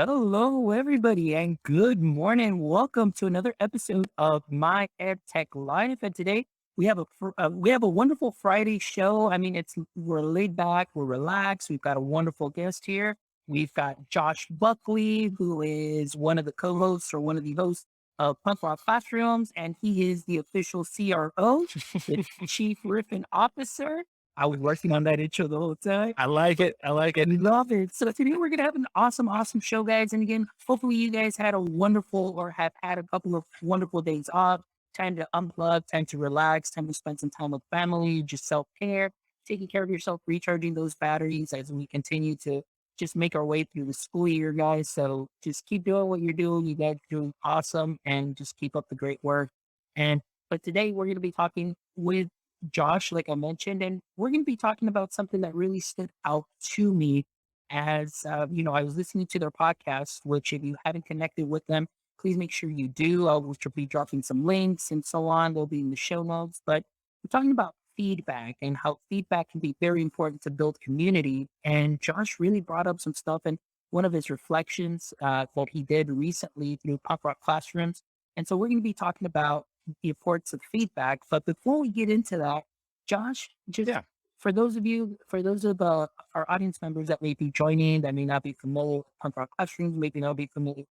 Hello, everybody, and good morning. Welcome to another episode of My EdTech Life. And today we have a wonderful Friday show. I mean, we're laid back, we're relaxed. We've got a wonderful guest here. We've got Josh Buckley, who is one of the co-hosts or one of the hosts of Punk Rock Classrooms, and he is the official CRO, the Chief Riffin Officer. I was working on that intro the whole time. I like it. I like it. Love it. So today we're gonna have an awesome show, guys. And again, hopefully you guys had a wonderful or have had a couple of wonderful days off, time to unplug, time to relax, time to spend some time with family, just self-care, taking care of yourself, recharging those batteries as we continue to just make our way through the school year, guys. So just keep doing what you're doing. You guys are doing awesome and just keep up the great work. And but today we're gonna be talking with Josh, like I mentioned, and we're going to be talking about something that really stood out to me as, I was listening to their podcast, which if you haven't connected with them, please make sure you do. Which will be dropping some links and so on. They'll be in the show notes. But we're talking about feedback and how feedback can be very important to build community. And Josh really brought up some stuff in one of his reflections that he did recently through Punk Rock Classrooms. And so we're going to be talking about the importance of feedback. But before we get into that, Josh, just Yeah. for those of our audience members that may be joining, that may not be familiar with Punk Rock Classrooms, maybe not be familiar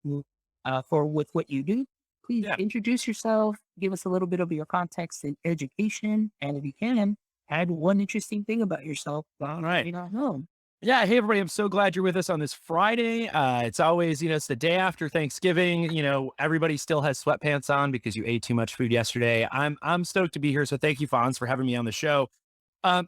with what you do, please Yeah. introduce yourself, give us a little bit of your context in education, and if you can, add one interesting thing about yourself that All you right. may not know. Yeah. Hey, everybody. I'm so glad you're with us on this Friday. It's always, it's the day after Thanksgiving. Everybody still has sweatpants on because you ate too much food yesterday. I'm stoked to be here. So thank you, Fonz, for having me on the show.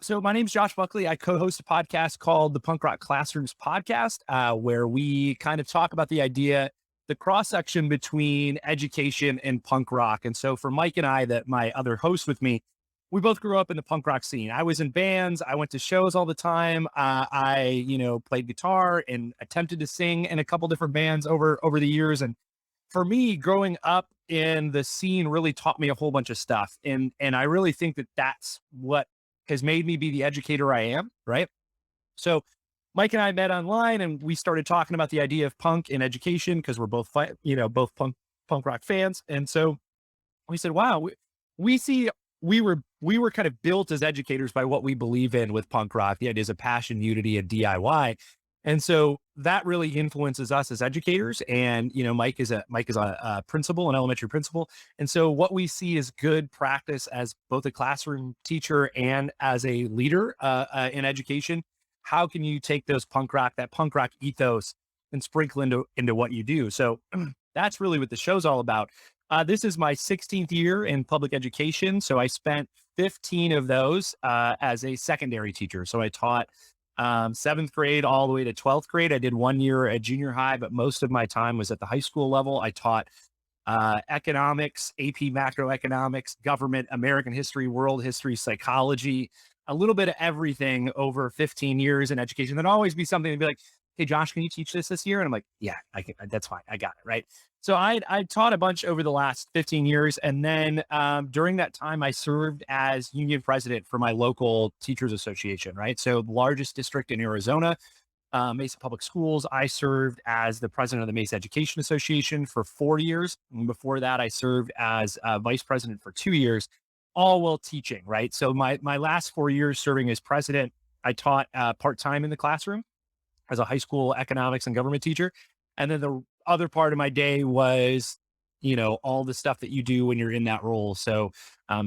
So my name's Josh Buckley. I co-host a podcast called the Punk Rock Classrooms Podcast, where we kind of talk about the cross section between education and punk rock. And so for Mike and I, that my other host with me, we both grew up in the punk rock scene. I was in bands. I went to shows all the time. I played guitar and attempted to sing in a couple different bands over the years. And for me, growing up in the scene really taught me a whole bunch of stuff. And I really think that that's what has made me be the educator I am. Right. So Mike and I met online and we started talking about the idea of punk in education because we're both punk rock fans. And so we said, wow, we see we were kind of built as educators by what we believe in with punk rock, the ideas of passion, unity, and DIY. And so that really influences us as educators. And Mike is a principal, an elementary principal. And so what we see is good practice as both a classroom teacher and as a leader in education. How can you take that punk rock ethos and sprinkle into what you do? So that's really what the show's all about. This is my 16th year in public education. So I spent 15 of those as a secondary teacher. So I taught seventh grade all the way to 12th grade. I did 1 year at junior high, but most of my time was at the high school level. I taught economics, AP macroeconomics, government, American history, world history, psychology, a little bit of everything over 15 years in education. There'd always be something to be like, hey, Josh, can you teach this year? And I'm like, yeah, I can. That's fine. I got it. Right. So I taught a bunch over the last 15 years. And then during that time, I served as union president for my local teachers association. Right. So the largest district in Arizona, Mesa Public Schools. I served as the president of the Mesa Education Association for 4 years. And before that, I served as vice president for 2 years, all while teaching, right? So my last 4 years serving as president, I taught part-time in the classroom as a high school economics and government teacher. And then the other part of my day was, all the stuff that you do when you're in that role. So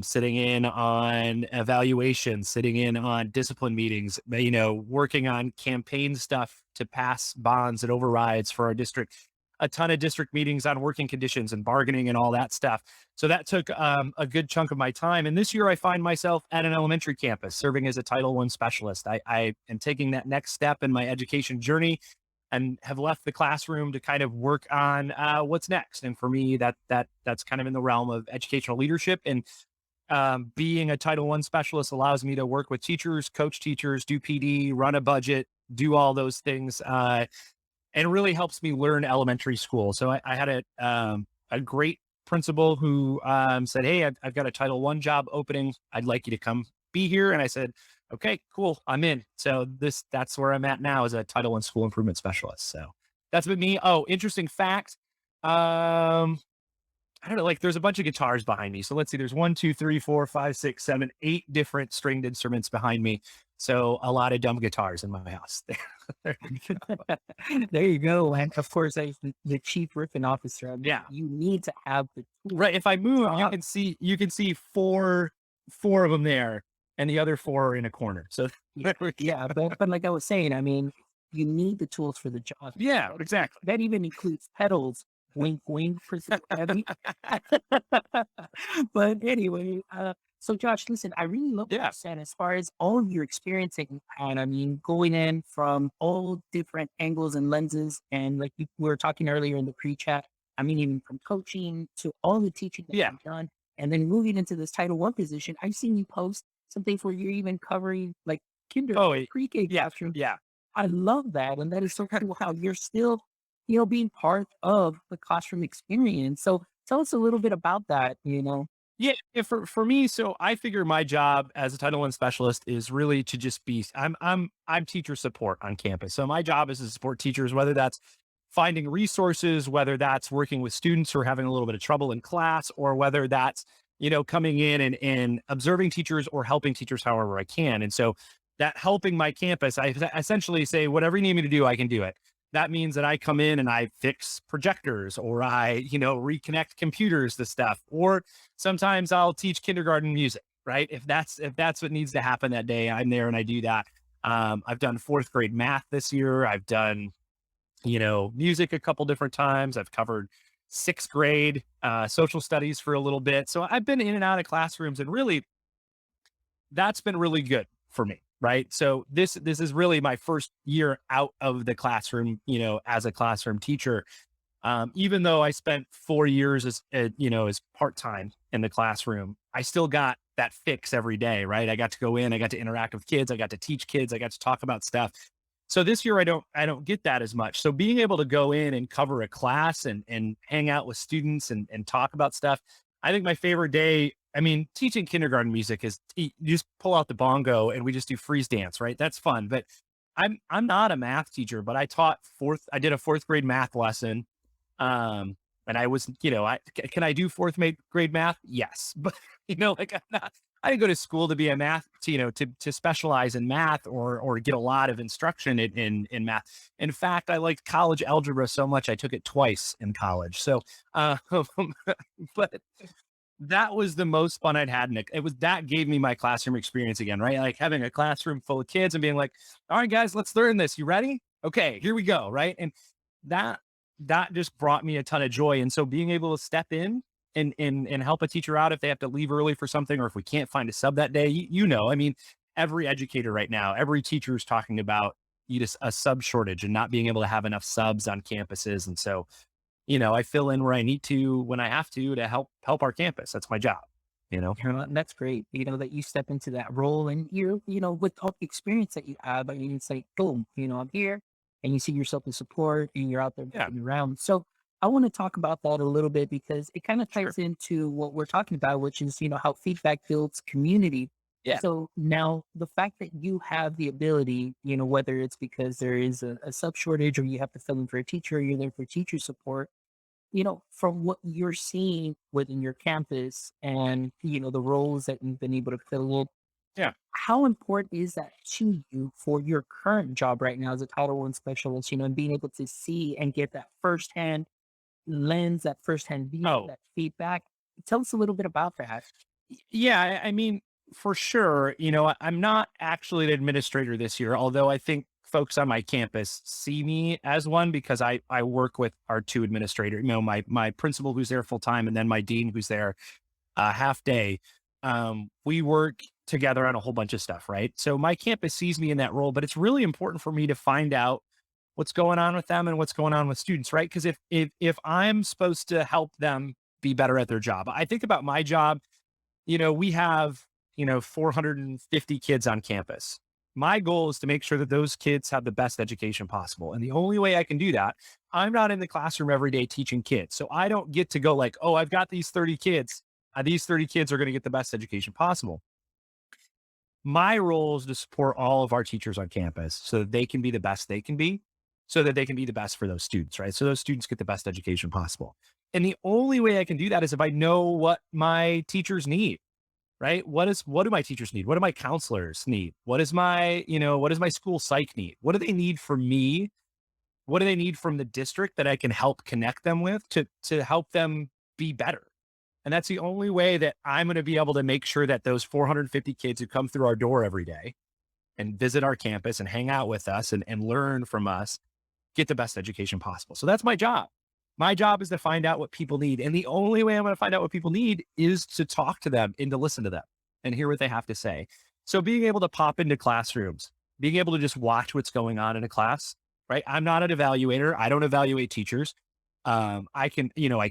sitting in on evaluations, sitting in on discipline meetings, working on campaign stuff to pass bonds and overrides for our district, a ton of district meetings on working conditions and bargaining and all that stuff. So that took a good chunk of my time. And this year I find myself at an elementary campus serving as a Title I specialist. I am taking that next step in my education journey and have left the classroom to kind of work on what's next. And for me, that's kind of in the realm of educational leadership. And being a Title I specialist allows me to work with teachers, coach teachers, do PD, run a budget, do all those things, and really helps me learn elementary school. So I had a great principal who said, "Hey, I've got a Title I job opening. I'd like you to come be here." And I said, "Okay, cool, I'm in." So that's where I'm at now as a Title I school improvement specialist. So That's been me. Oh, interesting fact. Um, I don't know, like there's a bunch of guitars behind me. So let's see, there's one, two, three, four, five, six, seven, 8 different stringed instruments behind me. So a lot of dumb guitars in my house. There you go. There you go. And of course, as the chief riffing officer, I mean, Yeah. you need to have the tools. Right. If I move, Uh, you can see four of them there, and the other four are in a corner. So yeah, there we yeah, go. but like I was saying, I mean, you need the tools for the job. Yeah, That, exactly. that even includes pedals. Wink, wink for so heavy. But anyway, so Josh, listen, I really love what you Yeah. said as far as all of your experience that you've had. I mean, going in from all different angles and lenses, and like we were talking earlier in the pre-chat, I mean, even from coaching to all the teaching that Yeah. you've done, and then moving into this Title One position, I've seen you post some things where you're even covering like kinder Oh, pre-K yeah. classrooms. Yeah. I love that, and that is so cool how you're still, being part of the classroom experience. So tell us a little bit about that, you know? Yeah, for me, so I figure my job as a Title One specialist is really to just be I'm teacher support on campus. So my job is to support teachers, whether that's finding resources, whether that's working with students who are having a little bit of trouble in class, or whether that's, coming in and observing teachers or helping teachers however I can. And so that helping my campus, I essentially say, whatever you need me to do, I can do it. That means that I come in and I fix projectors, or I, reconnect computers to stuff, or sometimes I'll teach kindergarten music, right? If that's what needs to happen that day, I'm there and I do that. I've done fourth grade math this year. I've done, music a couple different times. I've covered sixth grade social studies for a little bit. So I've been in and out of classrooms, and really that's been really good for me. Right. So this is really my first year out of the classroom, as a classroom teacher. Even though I spent 4 years as part time in the classroom, I still got that fix every day. Right. I got to go in, I got to interact with kids, I got to teach kids, I got to talk about stuff. So this year I don't get that as much. So being able to go in and cover a class and hang out with students and talk about stuff, I think my favorite day. I mean, teaching kindergarten music is you just pull out the bongo and we just do freeze dance, right? That's fun. But I'm not a math teacher, but I did a fourth grade math lesson. And I was, can I do grade math? Yes. But, like I didn't go to school to be a math, to specialize in math or get a lot of instruction in math. In fact, I liked college algebra so much, I took it twice in college. So, but that was the most fun I'd had. That gave me my classroom experience again, right? Like having a classroom full of kids and being like, all right, guys, let's learn this. You ready? Okay, here we go. Right. And that, that just brought me a ton of joy. And so being able to step in and help a teacher out if they have to leave early for something, or if we can't find a sub that day, I mean, every educator right now, every teacher is talking about just a sub shortage and not being able to have enough subs on campuses. And so I fill in where I need to when I have to help our campus. That's my job, you know? That's great. That you step into that role and with all the experience that you have, I mean, it's like, boom, I'm here and you see yourself in support and you're out there Yeah, moving around. So I want to talk about that a little bit because it kind of sure. ties into what we're talking about, which is, how feedback builds community. Yeah. So now the fact that you have the ability, whether it's because there is a sub shortage or you have to fill in for a teacher, or you're there for teacher support, from what you're seeing within your campus and, the roles that you've been able to fill in, Yeah. how important is that to you for your current job right now as a Title One specialist, and being able to see and get that firsthand lens, that firsthand view, Oh, that feedback? Tell us a little bit about that. yeah. I mean, for sure, I'm not actually an administrator this year, although I think folks on my campus see me as one because I work with our two administrators, my principal who's there full time, and then my dean who's there half day. We work together on a whole bunch of stuff, right? So my campus sees me in that role, but it's really important for me to find out what's going on with them and what's going on with students, right? Because if I'm supposed to help them be better at their job, I think about my job. We have 450 kids on campus. My goal is to make sure that those kids have the best education possible. And the only way I can do that, I'm not in the classroom every day teaching kids. So I don't get to go like, oh, I've got these 30 kids. These 30 kids are going to get the best education possible. My role is to support all of our teachers on campus so that they can be the best they can be. so that they can be the best for those students, right? So those students get the best education possible. And the only way I can do that is if I know what my teachers need, right? What do my teachers need? What do my counselors need? What does my school psych need? What do they need from me? What do they need from the district that I can help connect them with to help them be better? And that's the only way that I'm going to be able to make sure that those 450 kids who come through our door every day and visit our campus and hang out with us and learn from us get the best education possible. So that's my job. My job is to find out what people need. And the only way I'm going to find out what people need is to talk to them and to listen to them and hear what they have to say. So being able to pop into classrooms, being able to just watch what's going on in a class, right? I'm not an evaluator. I don't evaluate teachers. I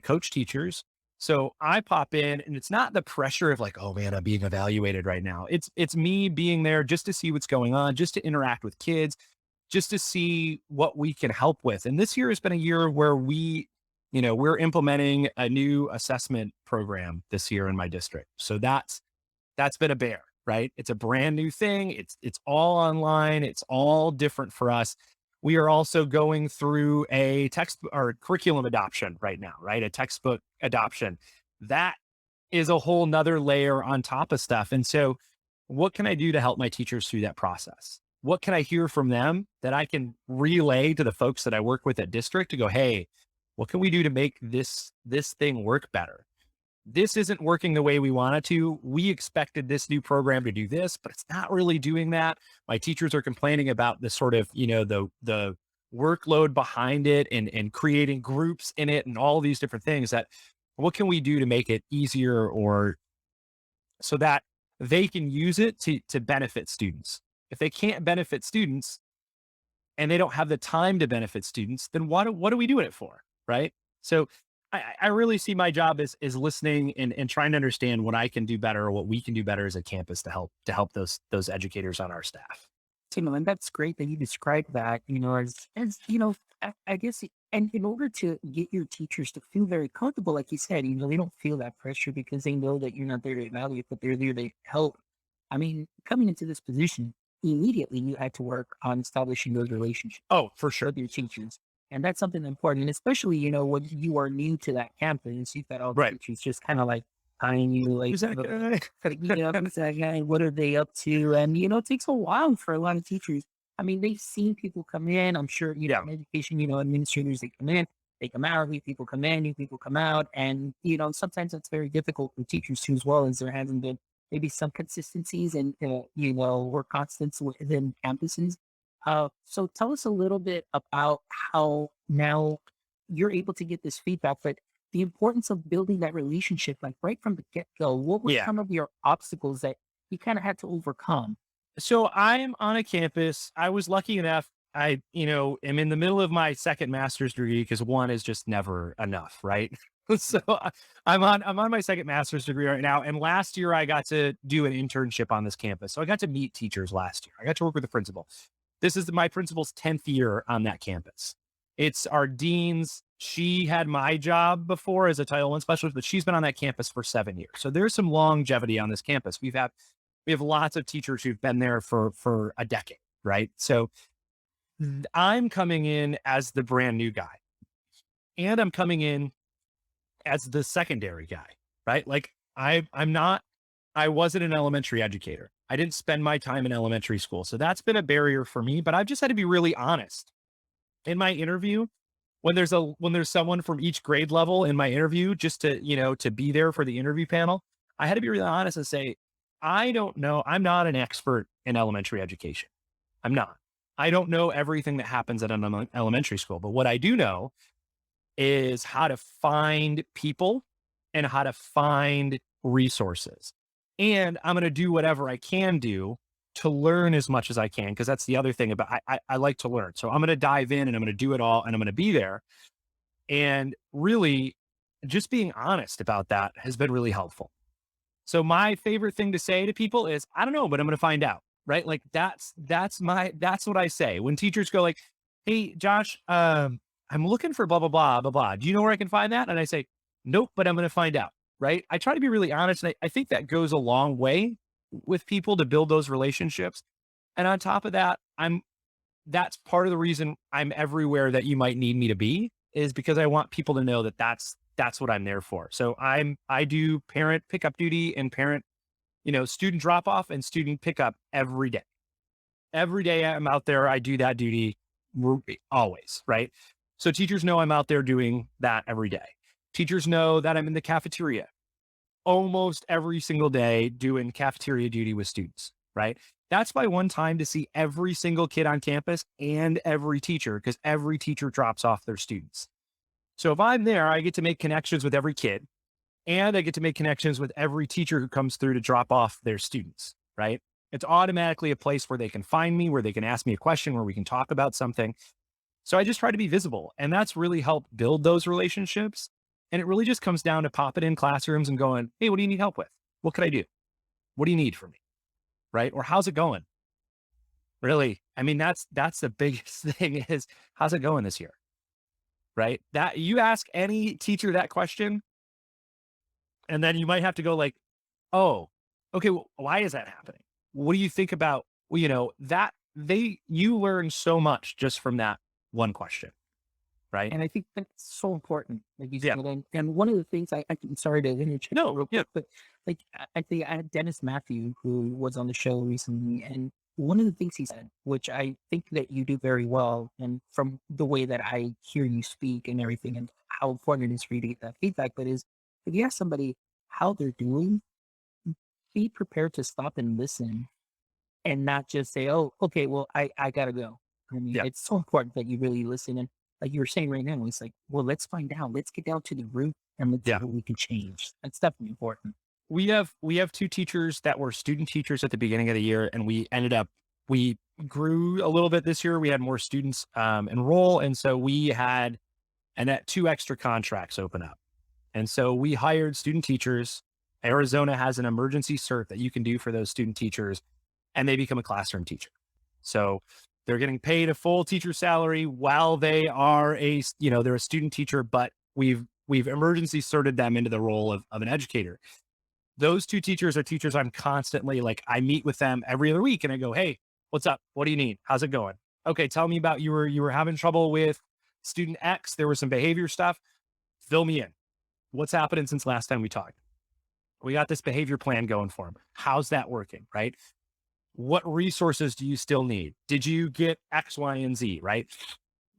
coach teachers. So I pop in and it's not the pressure of like, oh man, I'm being evaluated right now. It's me being there just to see what's going on, just to interact with kids, just to see what we can help with. And this year has been a year where we're implementing a new assessment program this year in my district. So that's been a bear, right? It's a brand new thing. It's all online. It's all different for us. We are also going through a text or curriculum adoption right now, right? A textbook adoption. That is a whole nother layer on top of stuff. And so what can I do to help my teachers through that process? What can I hear from them that I can relay to the folks that I work with at district to go, hey, what can we do to make this thing work better? This isn't working the way we want it to. We expected this new program to do this, but it's not really doing that. My teachers are complaining about the sort of, the workload behind it and creating groups in it and all these different things that what can we do to make it easier or so that they can use it to benefit students? If they can't benefit students and they don't have the time to benefit students, then what are we doing it for? Right. So I really see my job as listening and trying to understand what I can do better or what we can do better as a campus to help those educators on our staff. So, and that's great that you described that, as I guess, and in order to get your teachers to feel very comfortable, like you said, they don't feel that pressure because they know that you're not there to evaluate, but they're there to help. I mean, coming into this position, immediately you had to work on establishing those relationships Oh, for sure. with your teachers. And that's something important. And especially, when you are new to that campus, you've got all the Right. teachers just kind of like eyeing you like, Who's that guy? who's that guy? What are they up to? And, it takes a while for a lot of teachers. I mean, they've seen people come in. I'm sure, Yeah. in education, administrators, they come in, they come out, new people come in, new people come out. And, sometimes it's very difficult for teachers too, as well as there hasn't been maybe some consistencies and, or constants within campuses. So tell us a little bit about how now you're able to get this feedback, but the importance of building that relationship, like right from the get go. What were Yeah. some of your obstacles that you kind of had to overcome? So I'm on a campus. I was lucky enough. Am in the middle of my second master's degree because one is just never enough, right? So I'm on my second master's degree right now. And last year I got to do an internship on this campus. So I got to meet teachers last year. I got to work with the principal. This is my principal's 10th year on that campus. It's our dean's. She had my job before as a Title I specialist, but she's been on that campus for 7 years. So there's some longevity on this campus. We have lots of teachers who've been there for a decade, right? So I'm coming in as the brand new guy, and I'm coming in as the secondary guy, right? Like I wasn't an elementary educator. I didn't spend my time in elementary school. So that's been a barrier for me, but I've just had to be really honest. In my interview, when there's someone from each grade level in my interview, just to be there for the interview panel, I had to be really honest and say, I don't know. I'm not an expert in elementary education. I'm not. I don't know everything that happens at an elementary school, but what I do know is how to find people and how to find resources. And I'm going to do whatever I can do to learn as much as I can. Cause that's the other thing about, I like to learn. So I'm going to dive in and I'm going to do it all and I'm going to be there. And really just being honest about that has been really helpful. So my favorite thing to say to people is, I don't know, but I'm going to find out. Right. Like that's what I say when teachers go like, hey, Josh, I'm looking for blah, blah, blah, blah, blah. Do you know where I can find that? And I say, nope, but I'm going to find out. Right. I try to be really honest. And I think that goes a long way with people to build those relationships. And on top of that, I'm that's part of the reason I'm everywhere that you might need me to be, is because I want people to know that that's what I'm there for. So I do parent pickup duty and parent, student drop off and student pickup every day. Every day I'm out there, I do that duty always, right? So teachers know I'm out there doing that every day. Teachers know that I'm in the cafeteria almost every single day doing cafeteria duty with students, right? That's my one time to see every single kid on campus and every teacher, because every teacher drops off their students. So if I'm there, I get to make connections with every kid and I get to make connections with every teacher who comes through to drop off their students, right? It's automatically a place where they can find me, where they can ask me a question, where we can talk about something. So I just try to be visible. And that's really helped build those relationships. And it really just comes down to popping in classrooms and going, hey, what do you need help with? What could I do? What do you need from me? Right? Or how's it going? Really? I mean, that's the biggest thing is how's it going this year? Right? That you ask any teacher that question, and then you might have to go like, oh, okay, well, why is that happening? What do you think about, that you learn so much just from that one question, right? And I think that's so important, like you Yeah. said. And one of the things I'm sorry to interject No, real yeah. quick, but like I think I had Dennis Matthew who was on the show recently, and one of the things he said, which I think that you do very well, and from the way that I hear you speak and everything, and how important it is for you to get that feedback, but is if you ask somebody how they're doing, be prepared to stop and listen and not just say, "Oh, okay, well, I gotta go." I mean, Yeah. it's so important that you really listen, and like you were saying right now, it's like, well, let's find out. Let's get down to the root and let's see Yeah. what we can change. That's definitely important. We have two teachers that were student teachers at the beginning of the year, and we grew a little bit this year. We had more students enroll, and so we had two extra contracts open up. And so we hired student teachers. Arizona has an emergency cert that you can do for those student teachers, and they become a classroom teacher. So they're getting paid a full teacher salary while they are they're a student teacher, but we've emergency certed them into the role of an educator. Those two teachers are teachers I'm constantly like, I meet with them every other week and I go, hey, what's up? What do you need? How's it going? Okay, tell me about you were having trouble with student X. There was some behavior stuff. Fill me in. What's happening since last time we talked? We got this behavior plan going for them. How's that working? Right? What resources do you still need? Did you get X, Y, and Z? Right?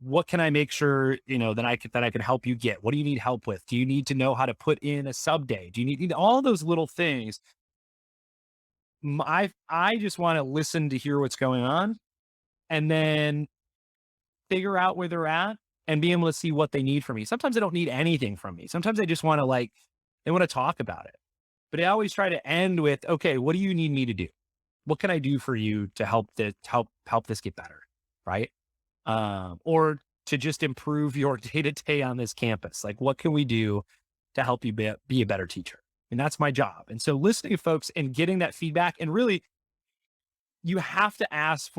What can I make sure that I can help you get? What do you need help with? Do you need to know how to put in a sub day? Do you need all those little things? I just want to listen to hear what's going on, and then figure out where they're at and be able to see what they need from me. Sometimes they don't need anything from me. Sometimes they just want to they want to talk about it. But I always try to end with, okay, what do you need me to do? What can I do for you to help this get better? Right. Or to just improve your day to day on this campus. Like, what can we do to help you be a better teacher? And that's my job. And so listening to folks and getting that feedback, and really I have to ask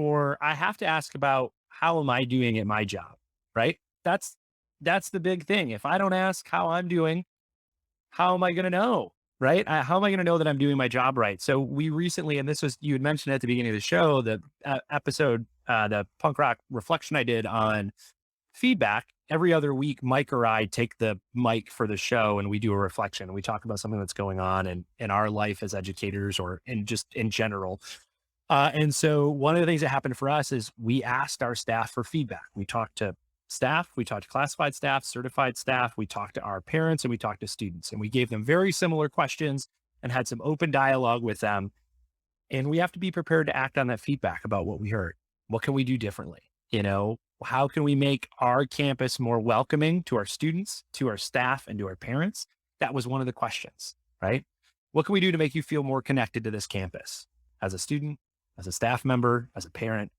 about how am I doing at my job? Right. That's the big thing. If I don't ask how I'm doing, how am I going to know? Right. How am I going to know that I'm doing my job right? So we recently, and this was, you had mentioned at the beginning of the show, the episode, the punk rock reflection I did on feedback. Every other week, Mike or I take the mic for the show and we do a reflection. We talk about something that's going on in our life as educators or in general. And so one of the things that happened for us is we asked our staff for feedback. We talked to staff, we talked to classified staff, certified staff, we talked to our parents, and we talked to students. And we gave them very similar questions and had some open dialogue with them. And we have to be prepared to act on that feedback about what we heard. What can we do differently? How can we make our campus more welcoming to our students, to our staff, and to our parents? That was one of the questions, right? What can we do to make you feel more connected to this campus as a student, as a staff member, as a parent?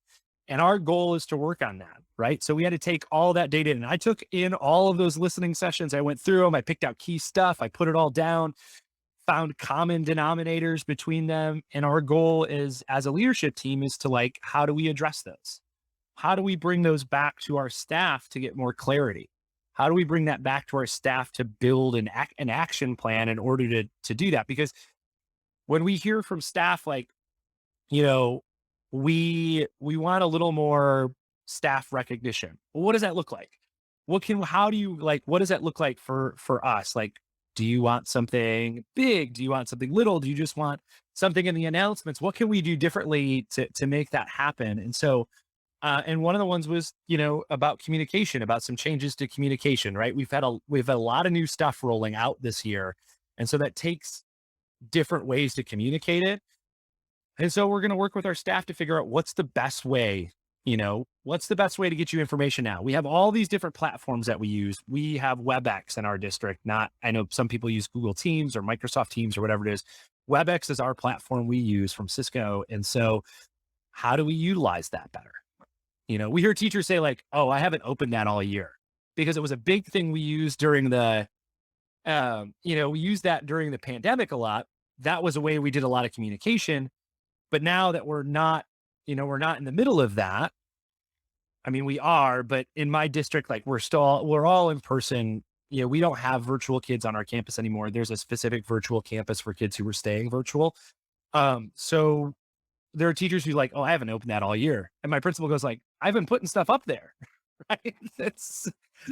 And our goal is to work on that, right? So we had to take all that data in. And I took in all of those listening sessions. I went through them. I picked out key stuff. I put it all down, found common denominators between them. And our goal is, as a leadership team, is to how do we address those? How do we bring those back to our staff to get more clarity? How do we bring that back to our staff to build an action plan in order to do that? Because when we hear from staff, you know, we want a little more staff recognition. Well, what does that look like? How do you like, what does that look like for us? Like, do you want something big? Do you want something little? Do you just want something in the announcements? What can we do differently to make that happen? And so, and one of the ones was, about communication, about some changes to communication, right? We've had a lot of new stuff rolling out this year. And so that takes different ways to communicate it. And so we're going to work with our staff to figure out what's the best way to get you information now. We have all these different platforms that we use. We have WebEx in our district. I know some people use Google Teams or Microsoft Teams or whatever it is. WebEx is our platform we use from Cisco. And so how do we utilize that better? We hear teachers say like, oh, I haven't opened that all year because it was a big thing we used during we used that during the pandemic a lot. That was a way we did a lot of communication. But now that we're not in the middle of that. I mean, we are, but in my district, like we're all in person. We don't have virtual kids on our campus anymore. There's a specific virtual campus for kids who were staying virtual. So there are teachers who like, oh, I haven't opened that all year. And my principal goes like, I've been putting stuff up there. Right.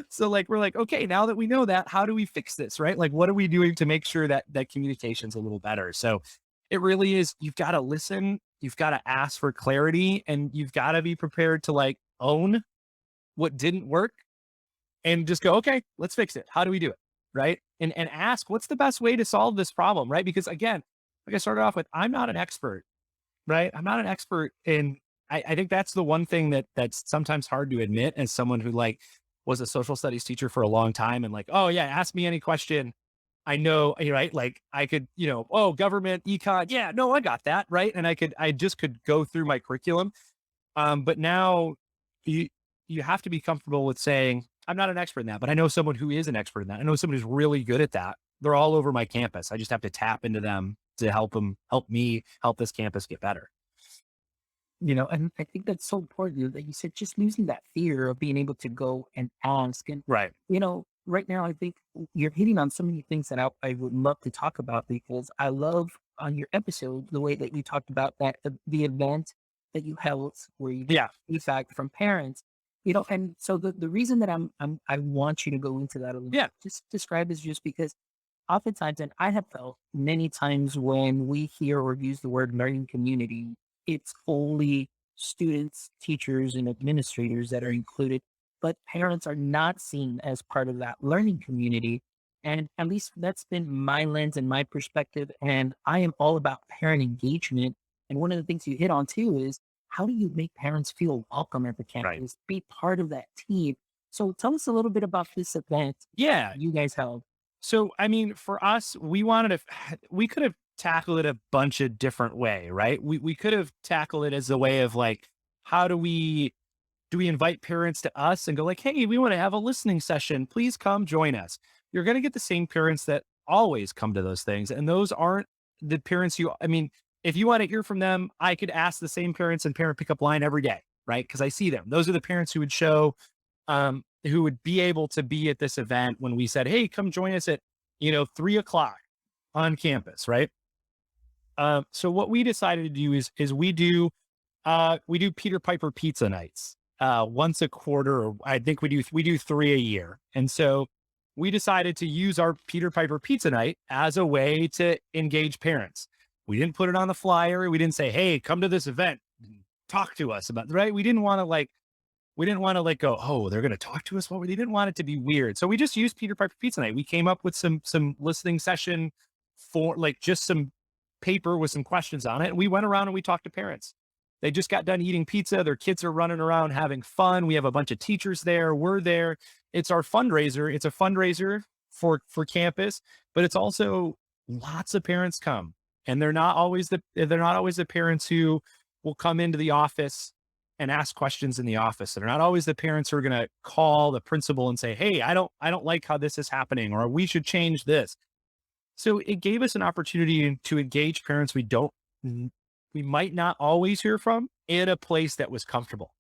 So like, we're like, okay, now that we know that, how do we fix this? Right. Like, what are we doing to make sure that communication's a little better? So it really is, you've got to listen, you've got to ask for clarity, and you've got to be prepared to like own what didn't work and just go, okay, let's fix it. How do we do it? Right. And ask, what's the best way to solve this problem? Right. Because again, like I started off with, I'm not an expert, right? I'm not an expert in, I think that's the one thing that's sometimes hard to admit as someone who like was a social studies teacher for a long time and like, oh yeah, ask me any question. I know, right? Like I could, oh, government, econ. Yeah, no, I got that. Right. And I just could go through my curriculum. But now you, you have to be comfortable with saying, I'm not an expert in that, but I know someone who is an expert in that. I know someone who's really good at that. They're all over my campus. I just have to tap into them to help me help this campus get better. And I think that's so important that you said just losing that fear of being able to go and ask. And, Right. right now, I think you're hitting on so many things that I would love to talk about because I love on your episode the way that you talked about that the event that you held where you got Yeah. feedback from parents, and so the reason that I want you to go into that a little Yeah. just describe is just because oftentimes, and I have felt many times when we hear or use the word learning community, it's only students, teachers, and administrators that are included, but parents are not seen as part of that learning community. And at least that's been my lens and my perspective. And I am all about parent engagement. And one of the things you hit on too is how do you make parents feel welcome at the Right. campus, be part of that team? So tell us a little bit about this event Yeah. you guys held. So, I mean, for us, we could have tackled it a bunch of different way, right? We could have tackled it as a way of like, how do we invite parents to us and go like, hey, we want to have a listening session. Please come join us. You're going to get the same parents that always come to those things. And those aren't the parents I mean, if you want to hear from them, I could ask the same parents and parent pickup line every day, right? Because I see them. Those are the parents who would be able to be at this event when we said, hey, come join us at, 3 o'clock on campus, right? So what we decided to do is we do Peter Piper pizza nights once a quarter, or I think we do 3 a year. And so we decided to use our Peter Piper pizza night as a way to engage parents. We didn't put it on the flyer. We didn't say, hey, come to this event, talk to us about, right? We didn't want to go, oh, they're going to talk to us. Well, we didn't want it to be weird. So we just used Peter Piper pizza night. We came up with some listening session for like just some paper with some questions on it. And we went around and we talked to parents. They just got done eating pizza. Their kids are running around having fun. We have a bunch of teachers there. We're there. It's our fundraiser. It's a fundraiser for campus, but it's also lots of parents come, and they're not always the parents who will come into the office and ask questions in the office. They're not always the parents who are going to call the principal and say, hey, I don't like how this is happening, or we should change this. So it gave us an opportunity to engage parents we might not always hear from in a place that was comfortable.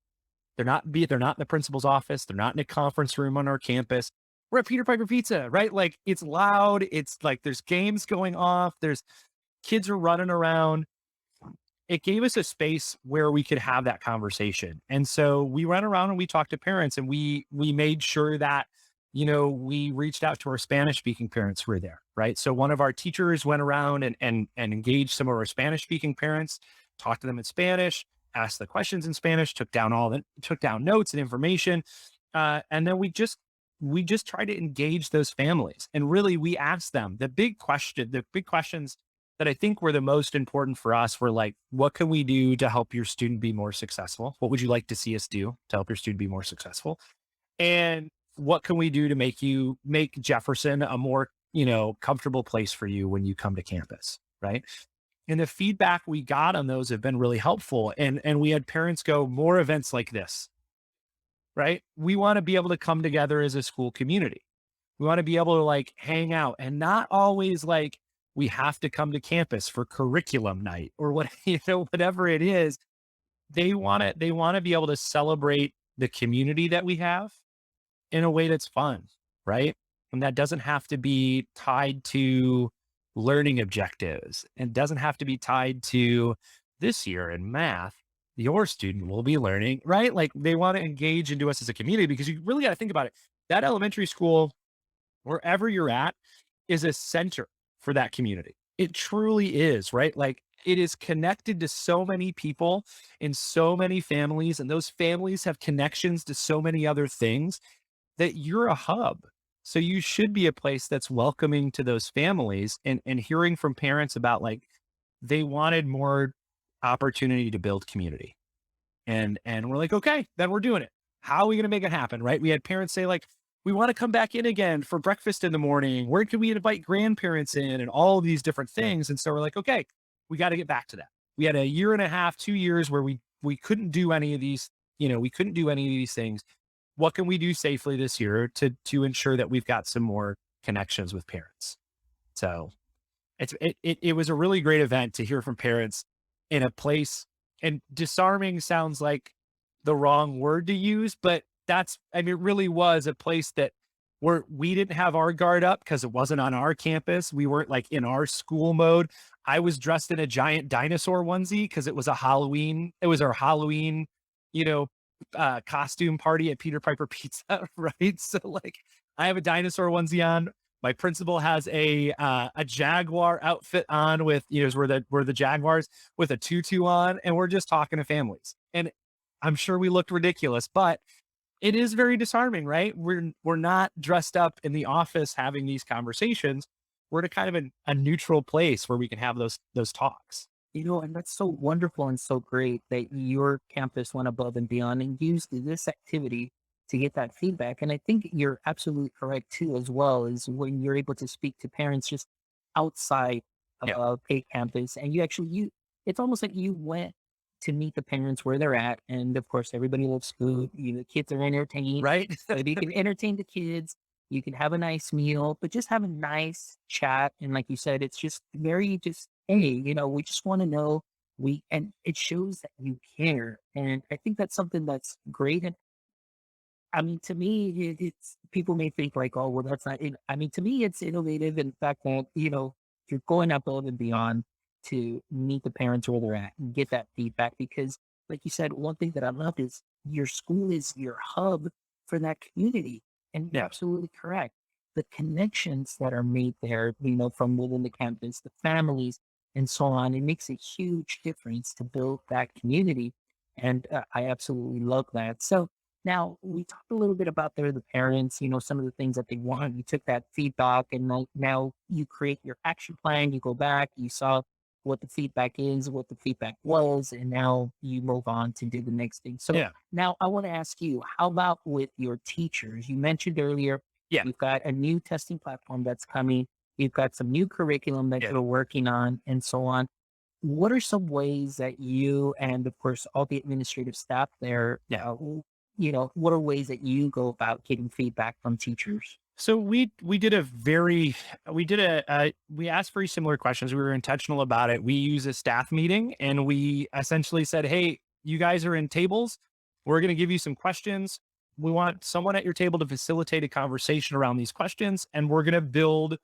They're not in the principal's office. They're not in a conference room on our campus. We're at Peter Piper Pizza, right? Like it's loud. It's like there's games going off. There's kids are running around. it gave us a space where we could have that conversation. And so we went around and we talked to parents, and we made sure that, we reached out to our Spanish speaking parents who were there, right? So one of our teachers went around and engaged some of our Spanish speaking parents, talked to them in Spanish, asked the questions in Spanish, took down notes and information. And then we just tried to engage those families. And really we asked them the big questions that I think were the most important for us were like, what can we do to help your student be more successful? What would you like to see us do to help your student be more successful? And what can we do to make Jefferson a more, comfortable place for you when you come to campus? Right. And the feedback we got on those have been really helpful. And we had parents go, more events like this, right? We want to be able to come together as a school community. We want to be able to like hang out, and not always like we have to come to campus for curriculum night or what, whatever it is. They want to be able to celebrate the community that we have in a way that's fun, right? And that doesn't have to be tied to learning objectives, and doesn't have to be tied to this year in math, your student will be learning, right? Like they want to engage into us as a community, because you really got to think about it. That elementary school, wherever you're at, is a center for that community. It truly is, right? Like it is connected to so many people in so many families, and those families have connections to so many other things, that you're a hub. So you should be a place that's welcoming to those families, and hearing from parents about like they wanted more opportunity to build community. And we're like, okay, then we're doing it. How are we going to make it happen? Right. We had parents say like, we want to come back in again for breakfast in the morning. Where can we invite grandparents in, and all of these different things? And so we're like, okay, we got to get back to that. We had a year and a half, 2 years where we couldn't do any of these, we couldn't do any of these things. What can we do safely this year to ensure that we've got some more connections with parents? So it was a really great event to hear from parents in a place, and disarming sounds like the wrong word to use, but it really was a place that where we didn't have our guard up because it wasn't on our campus. We weren't like in our school mode. I was dressed in a giant dinosaur onesie because it was our Halloween, you know, costume party at Peter Piper Pizza, right? So like I have a dinosaur onesie on. My principal has a Jaguar outfit on with, is where the Jaguars, with a tutu on, and we're just talking to families. And I'm sure we looked ridiculous, but it is very disarming, right? We're not dressed up in the office having these conversations. We're at a kind of a neutral place where we can have those talks. And that's so wonderful and so great that your campus went above and beyond and used this activity to get that feedback. And I think you're absolutely correct too, as well, is when you're able to speak to parents just outside Yeah. of a campus, and it's almost like you went to meet the parents where they're at. And of course, everybody loves food. The kids are entertained. Right. So you can entertain the kids. You can have a nice meal, but just have a nice chat. And like you said, it's just very just, hey, we just want to know and it shows that you care. And I think that's something that's great. And I mean, to me, it's people may think like, oh, well, that's not. I mean, to me, it's innovative in the fact that you're going above and beyond to meet the parents where they're at and get that feedback. Because, like you said, one thing that I loved is your school is your hub for that community, and you're Yeah. absolutely correct. The connections that are made there, from within the campus, the families, and so on, it makes a huge difference to build that community, and I absolutely love that. So now, we talked a little bit about the parents, some of the things that they want. You took that feedback, and like now you create your action plan. You go back, you saw what the feedback is, what the feedback was, and now you move on to do the next thing. So Yeah. now I want to ask you, how about with your teachers? You mentioned earlier Yeah. you've got a new testing platform that's coming. You've got some new curriculum that Yeah. you're working on, and so on. What are some ways that you and, of course, all the administrative staff there, Yeah. what are ways that you go about getting feedback from teachers? So we asked very similar questions. We were intentional about it. We use a staff meeting, and we essentially said, hey, you guys are in tables. We're going to give you some questions. We want someone at your table to facilitate a conversation around these questions, and we're going to build,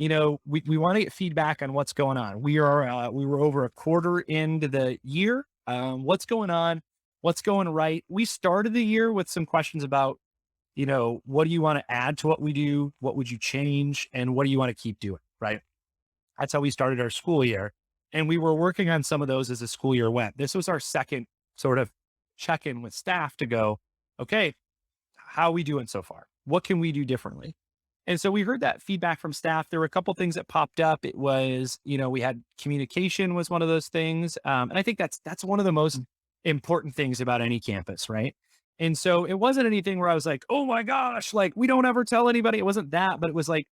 we want to get feedback on what's going on. We were over a quarter into the year. What's going on? What's going right? We started the year with some questions about, what do you want to add to what we do? What would you change? And what do you want to keep doing? Right. That's how we started our school year. And we were working on some of those as the school year went. This was our second sort of check in with staff to go, okay, how are we doing so far? What can we do differently? And so we heard that feedback from staff. There were a couple things that popped up. It was, we had communication was one of those things. And I think that's one of the most important things about any campus, right? And so it wasn't anything where I was like, oh my gosh, like we don't ever tell anybody. It wasn't that, but it was like,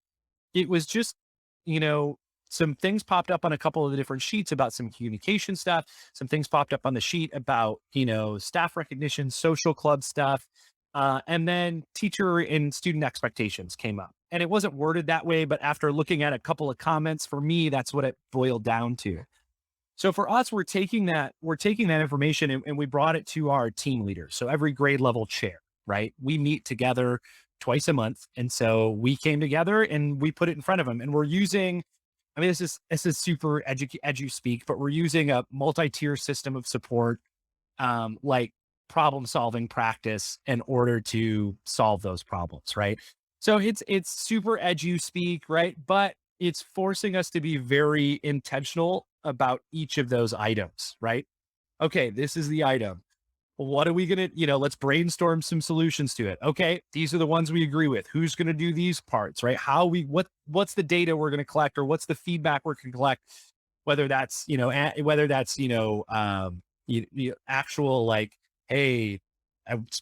it was just, you know, some things popped up on a couple of the different sheets about some communication stuff. Some things popped up on the sheet about, staff recognition, social club stuff. And then teacher and student expectations came up. And it wasn't worded that way, but after looking at a couple of comments, for me, that's what it boiled down to. So for us, we're taking that information and we brought it to our team leaders. So every grade level chair, right? We meet together twice a month. And so we came together and we put it in front of them. And we're using, I mean, this is super edu speak, but we're using a multi-tier system of support, like problem solving practice in order to solve those problems, right? So it's super edu speak, right? But it's forcing us to be very intentional about each of those items, right? Okay, this is the item. What are we going to, let's brainstorm some solutions to it. Okay, these are the ones we agree with. Who's going to do these parts, right? What's the data we're going to collect, or what's the feedback we're going to collect, whether that's, actual like, hey,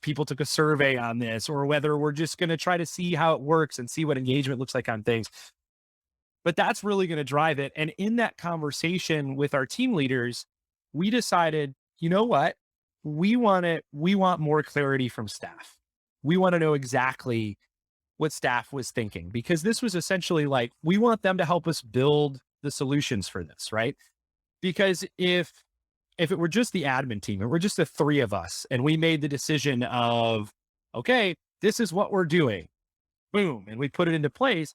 people took a survey on this, or whether we're just going to try to see how it works and see what engagement looks like on things. But that's really going to drive it. And in that conversation with our team leaders, we decided, you know what? We want more clarity from staff. We want to know exactly what staff was thinking, because this was essentially like, we want them to help us build the solutions for this, right? Because if it were just the admin team, and we're just the three of us, and we made the decision of, okay, this is what we're doing, boom, and we put it into place,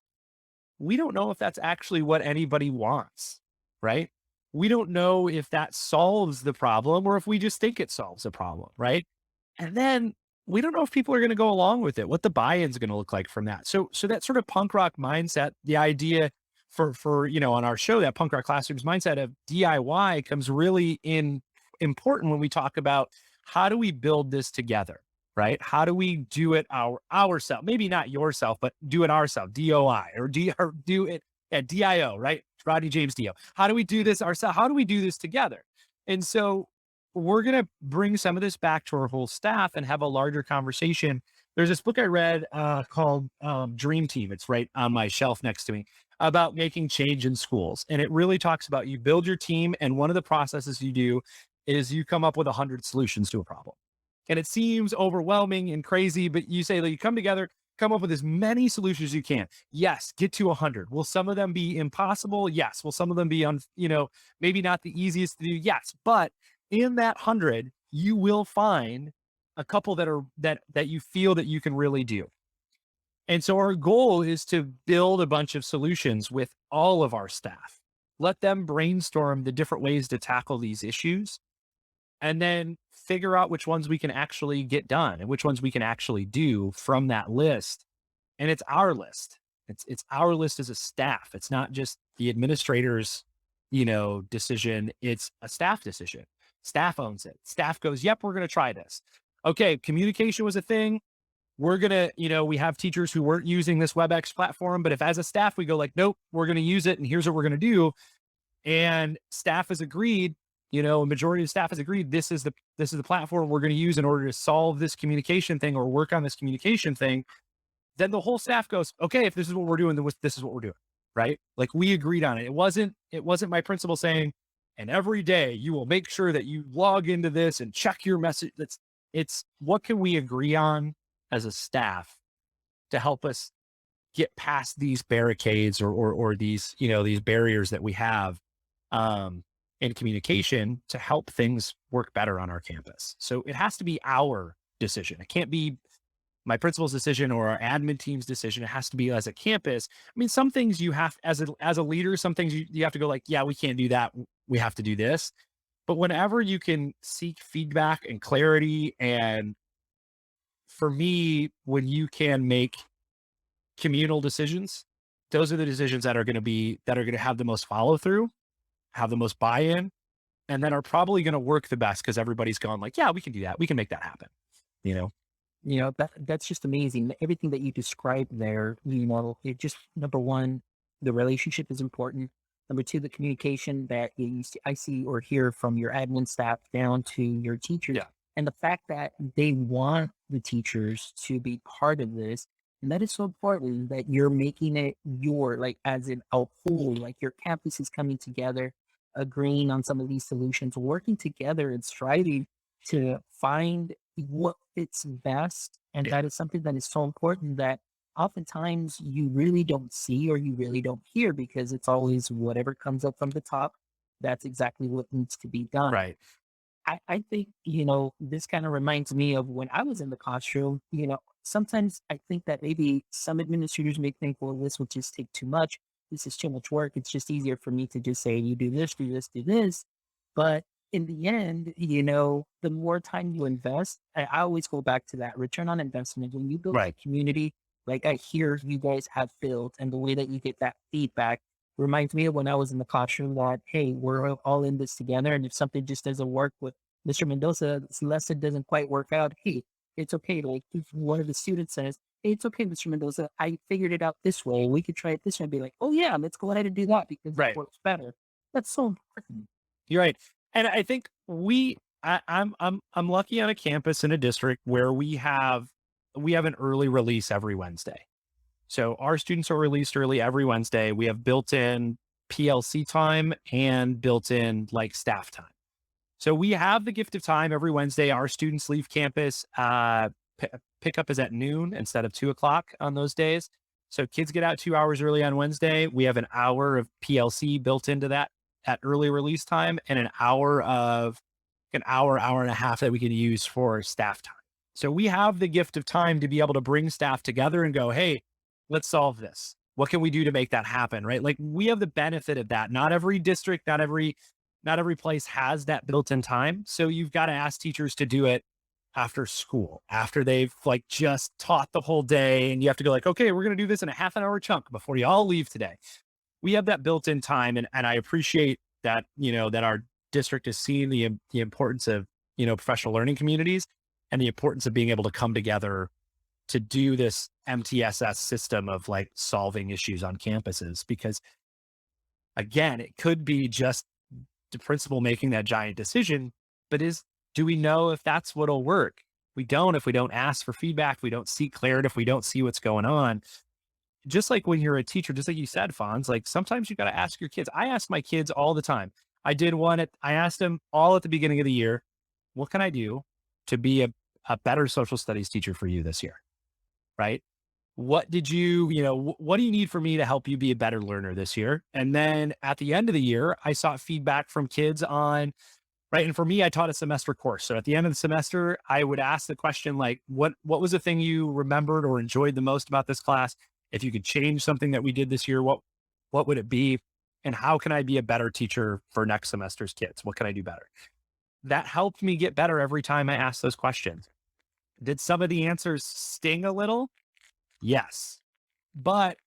we don't know if that's actually what anybody wants, right? We don't know if that solves the problem or if we just think it solves the problem, right? And then we don't know if people are going to go along with it, what the buy-in is going to look like from that. So that sort of punk rock mindset, the idea for on our show, that punk rock classrooms mindset of DIY comes really in important when we talk about how do we build this together, right? How do we do it ourselves? Maybe not yourself, but do it ourselves, DOI, or do it at DIO, right? Rodney James Dio. How do we do this ourselves? How do we do this together? And so we're going to bring some of this back to our whole staff and have a larger conversation. There's this book I read called Dream Team. It's right on my shelf next to me, about making change in schools. And it really talks about, you build your team, and one of the processes you do is you come up with 100 solutions to a problem. And it seems overwhelming and crazy, but you say that you come together, come up with as many solutions as you can. Yes, get to 100. Will some of them be impossible? Yes. Will some of them be maybe not the easiest to do? Yes. But in that 100, you will find a couple that you feel that you can really do. And so our goal is to build a bunch of solutions with all of our staff. Let them brainstorm the different ways to tackle these issues, and then figure out which ones we can actually get done and which ones we can actually do from that list. And it's our list. It's our list as a staff. It's not just the administrator's, decision. It's a staff decision. Staff owns it. Staff goes, yep, we're going to try this. Okay, communication was a thing. We're going to, we have teachers who weren't using this WebEx platform, but if as a staff we go like, nope, we're going to use it, and here's what we're going to do, and staff has agreed, a majority of staff has agreed, this is the platform we're going to use in order to solve this communication thing or work on this communication thing, then the whole staff goes, okay, if this is what we're doing, then this is what we're doing, right? Like, we agreed on it. It wasn't my principal saying, and every day you will make sure that you log into this and check your message. It's what can we agree on as a staff to help us get past these barricades or these, these barriers that we have in communication to help things work better on our campus. So it has to be our decision. It can't be my principal's decision or our admin team's decision. It has to be as a campus. I mean, some things you have as a leader, some things you have to go like, yeah, we can't do that. We have to do this. But whenever you can seek feedback and clarity, and for me, when you can make communal decisions, those are the decisions that are going to have the most follow through, have the most buy-in, and then are probably going to work the best because everybody's gone like, yeah, we can do that. We can make that happen. You know? That's just amazing. Everything that you described there, it just number one, the relationship is important. Number two, the communication that I see or hear from your admin staff down to your teachers, Yeah. and the fact that they want the teachers to be part of this, and that is so important that you're making it your like as in a whole, like your campus is coming together, agreeing on some of these solutions, working together and striving to find what fits best. And Yeah. that is something that is so important that oftentimes you really don't see or you really don't hear because it's always whatever comes up from the top. That's exactly what needs to be done. Right. I think, this kind of reminds me of when I was in the classroom. Sometimes I think that maybe some administrators may think, well, this will just take too much. This is too much work. It's just easier for me to just say, you do this, do this, do this. But in the end, the more time you invest, I always go back to that return on investment. When you build a Right. community like I hear you guys have built, and the way that you get that feedback reminds me of when I was in the classroom that, hey, we're all in this together. And if something just doesn't work with Mr. Mendoza's lesson doesn't quite work out, hey, it's okay. Like if one of the students says, hey, it's okay, Mr. Mendoza, I figured it out this way. We could try it this way and be like, oh yeah, let's go ahead and do that because that Right. works better. That's so important. You're right. And I think I'm lucky on a campus in a district where we have an early release every Wednesday. So our students are released early every Wednesday. We have built-in PLC time and built-in like staff time. So we have the gift of time every Wednesday. Our students leave campus. P- Pickup is at noon instead of 2 o'clock on those days. So kids get out 2 hours early on Wednesday. We have an hour of PLC built into that at early release time, and hour and a half that we can use for staff time. So we have the gift of time to be able to bring staff together and go, hey, let's solve this. What can we do to make that happen? Right. Like we have the benefit of that. Not every district, not every place has that built-in time. So you've got to ask teachers to do it after school, after they've like just taught the whole day. And you have to go like, okay, we're going to do this in a half an hour chunk before you all leave today. We have that built-in time. And I appreciate that, that our district is seeing the importance of, professional learning communities and the importance of being able to come together to do this MTSS system of like solving issues on campuses. Because again, it could be just the principal making that giant decision, but do we know if that's what'll work? We don't if we don't ask for feedback, if we don't seek clarity, if we don't see what's going on. Just like when you're a teacher, just like you said, Fonz, like sometimes you got to ask your kids. I ask my kids all the time. I asked them all at the beginning of the year, what can I do to be a better social studies teacher for you this year? Right? What did what do you need for me to help you be a better learner this year? And then at the end of the year, I sought feedback from kids on, right. And for me, I taught a semester course. So at the end of the semester, I would ask the question like, what was the thing you remembered or enjoyed the most about this class? If you could change something that we did this year, what would it be? And how can I be a better teacher for next semester's kids? What can I do better? That helped me get better every time I asked those questions. Did some of the answers sting a little? Yes. But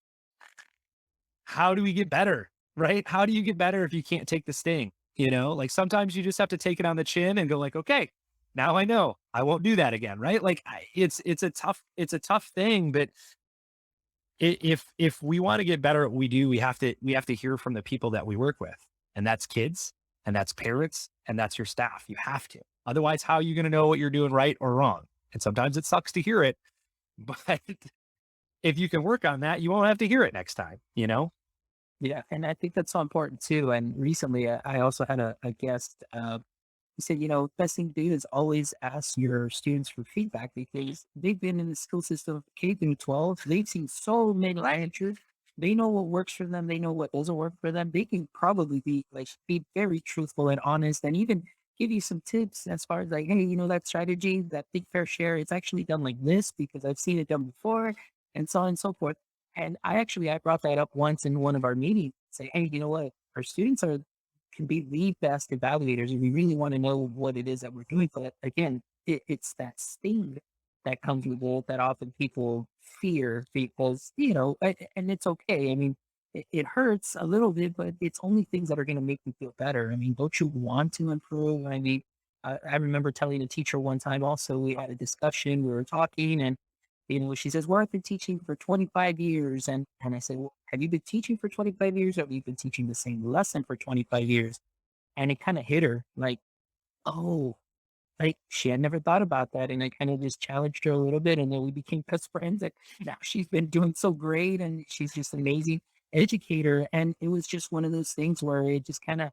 how do we get better? Right? How do you get better if you can't take the sting? Like sometimes you just have to take it on the chin and go like, okay, now I know I won't do that again. Right? Like it's a tough thing, but if we want to get better at what we do, we have to hear from the people that we work with, and that's kids, and that's parents, and that's your staff. You have to. Otherwise, how are you going to know what you're doing right or wrong? And sometimes it sucks to hear it, but if you can work on that, you won't have to hear it next time. Yeah, and I think that's so important too. And recently, I also had a guest. He said, best thing to do is always ask your students for feedback because they've been in the school system K through 12. They've seen so many answers. They know what works for them. They know what doesn't work for them. They can probably be very truthful and honest, and even give you some tips as far as like, hey, that strategy, that think fair share, it's actually done like this because I've seen it done before, and so on and so forth. And I brought that up once in one of our meetings. Say, hey, you know what? Our students are can be the best evaluators, and we really want to know what it is that we're doing. But again, it's that sting that comes with it that often people fear because and it's okay. I mean, it hurts a little bit, but it's only things that are going to make you feel better. I mean, don't you want to improve? I mean, I remember telling a teacher one time also, we had a discussion, we were talking, and, she says, well, I've been teaching for 25 years. And I said, well, have you been teaching for 25 years or have you been teaching the same lesson for 25 years? And it kind of hit her like, oh, like, she had never thought about that, and I kinda just challenged her a little bit, and then we became best friends, and now she's been doing so great, and she's just an amazing educator, and it was just one of those things where it just kinda,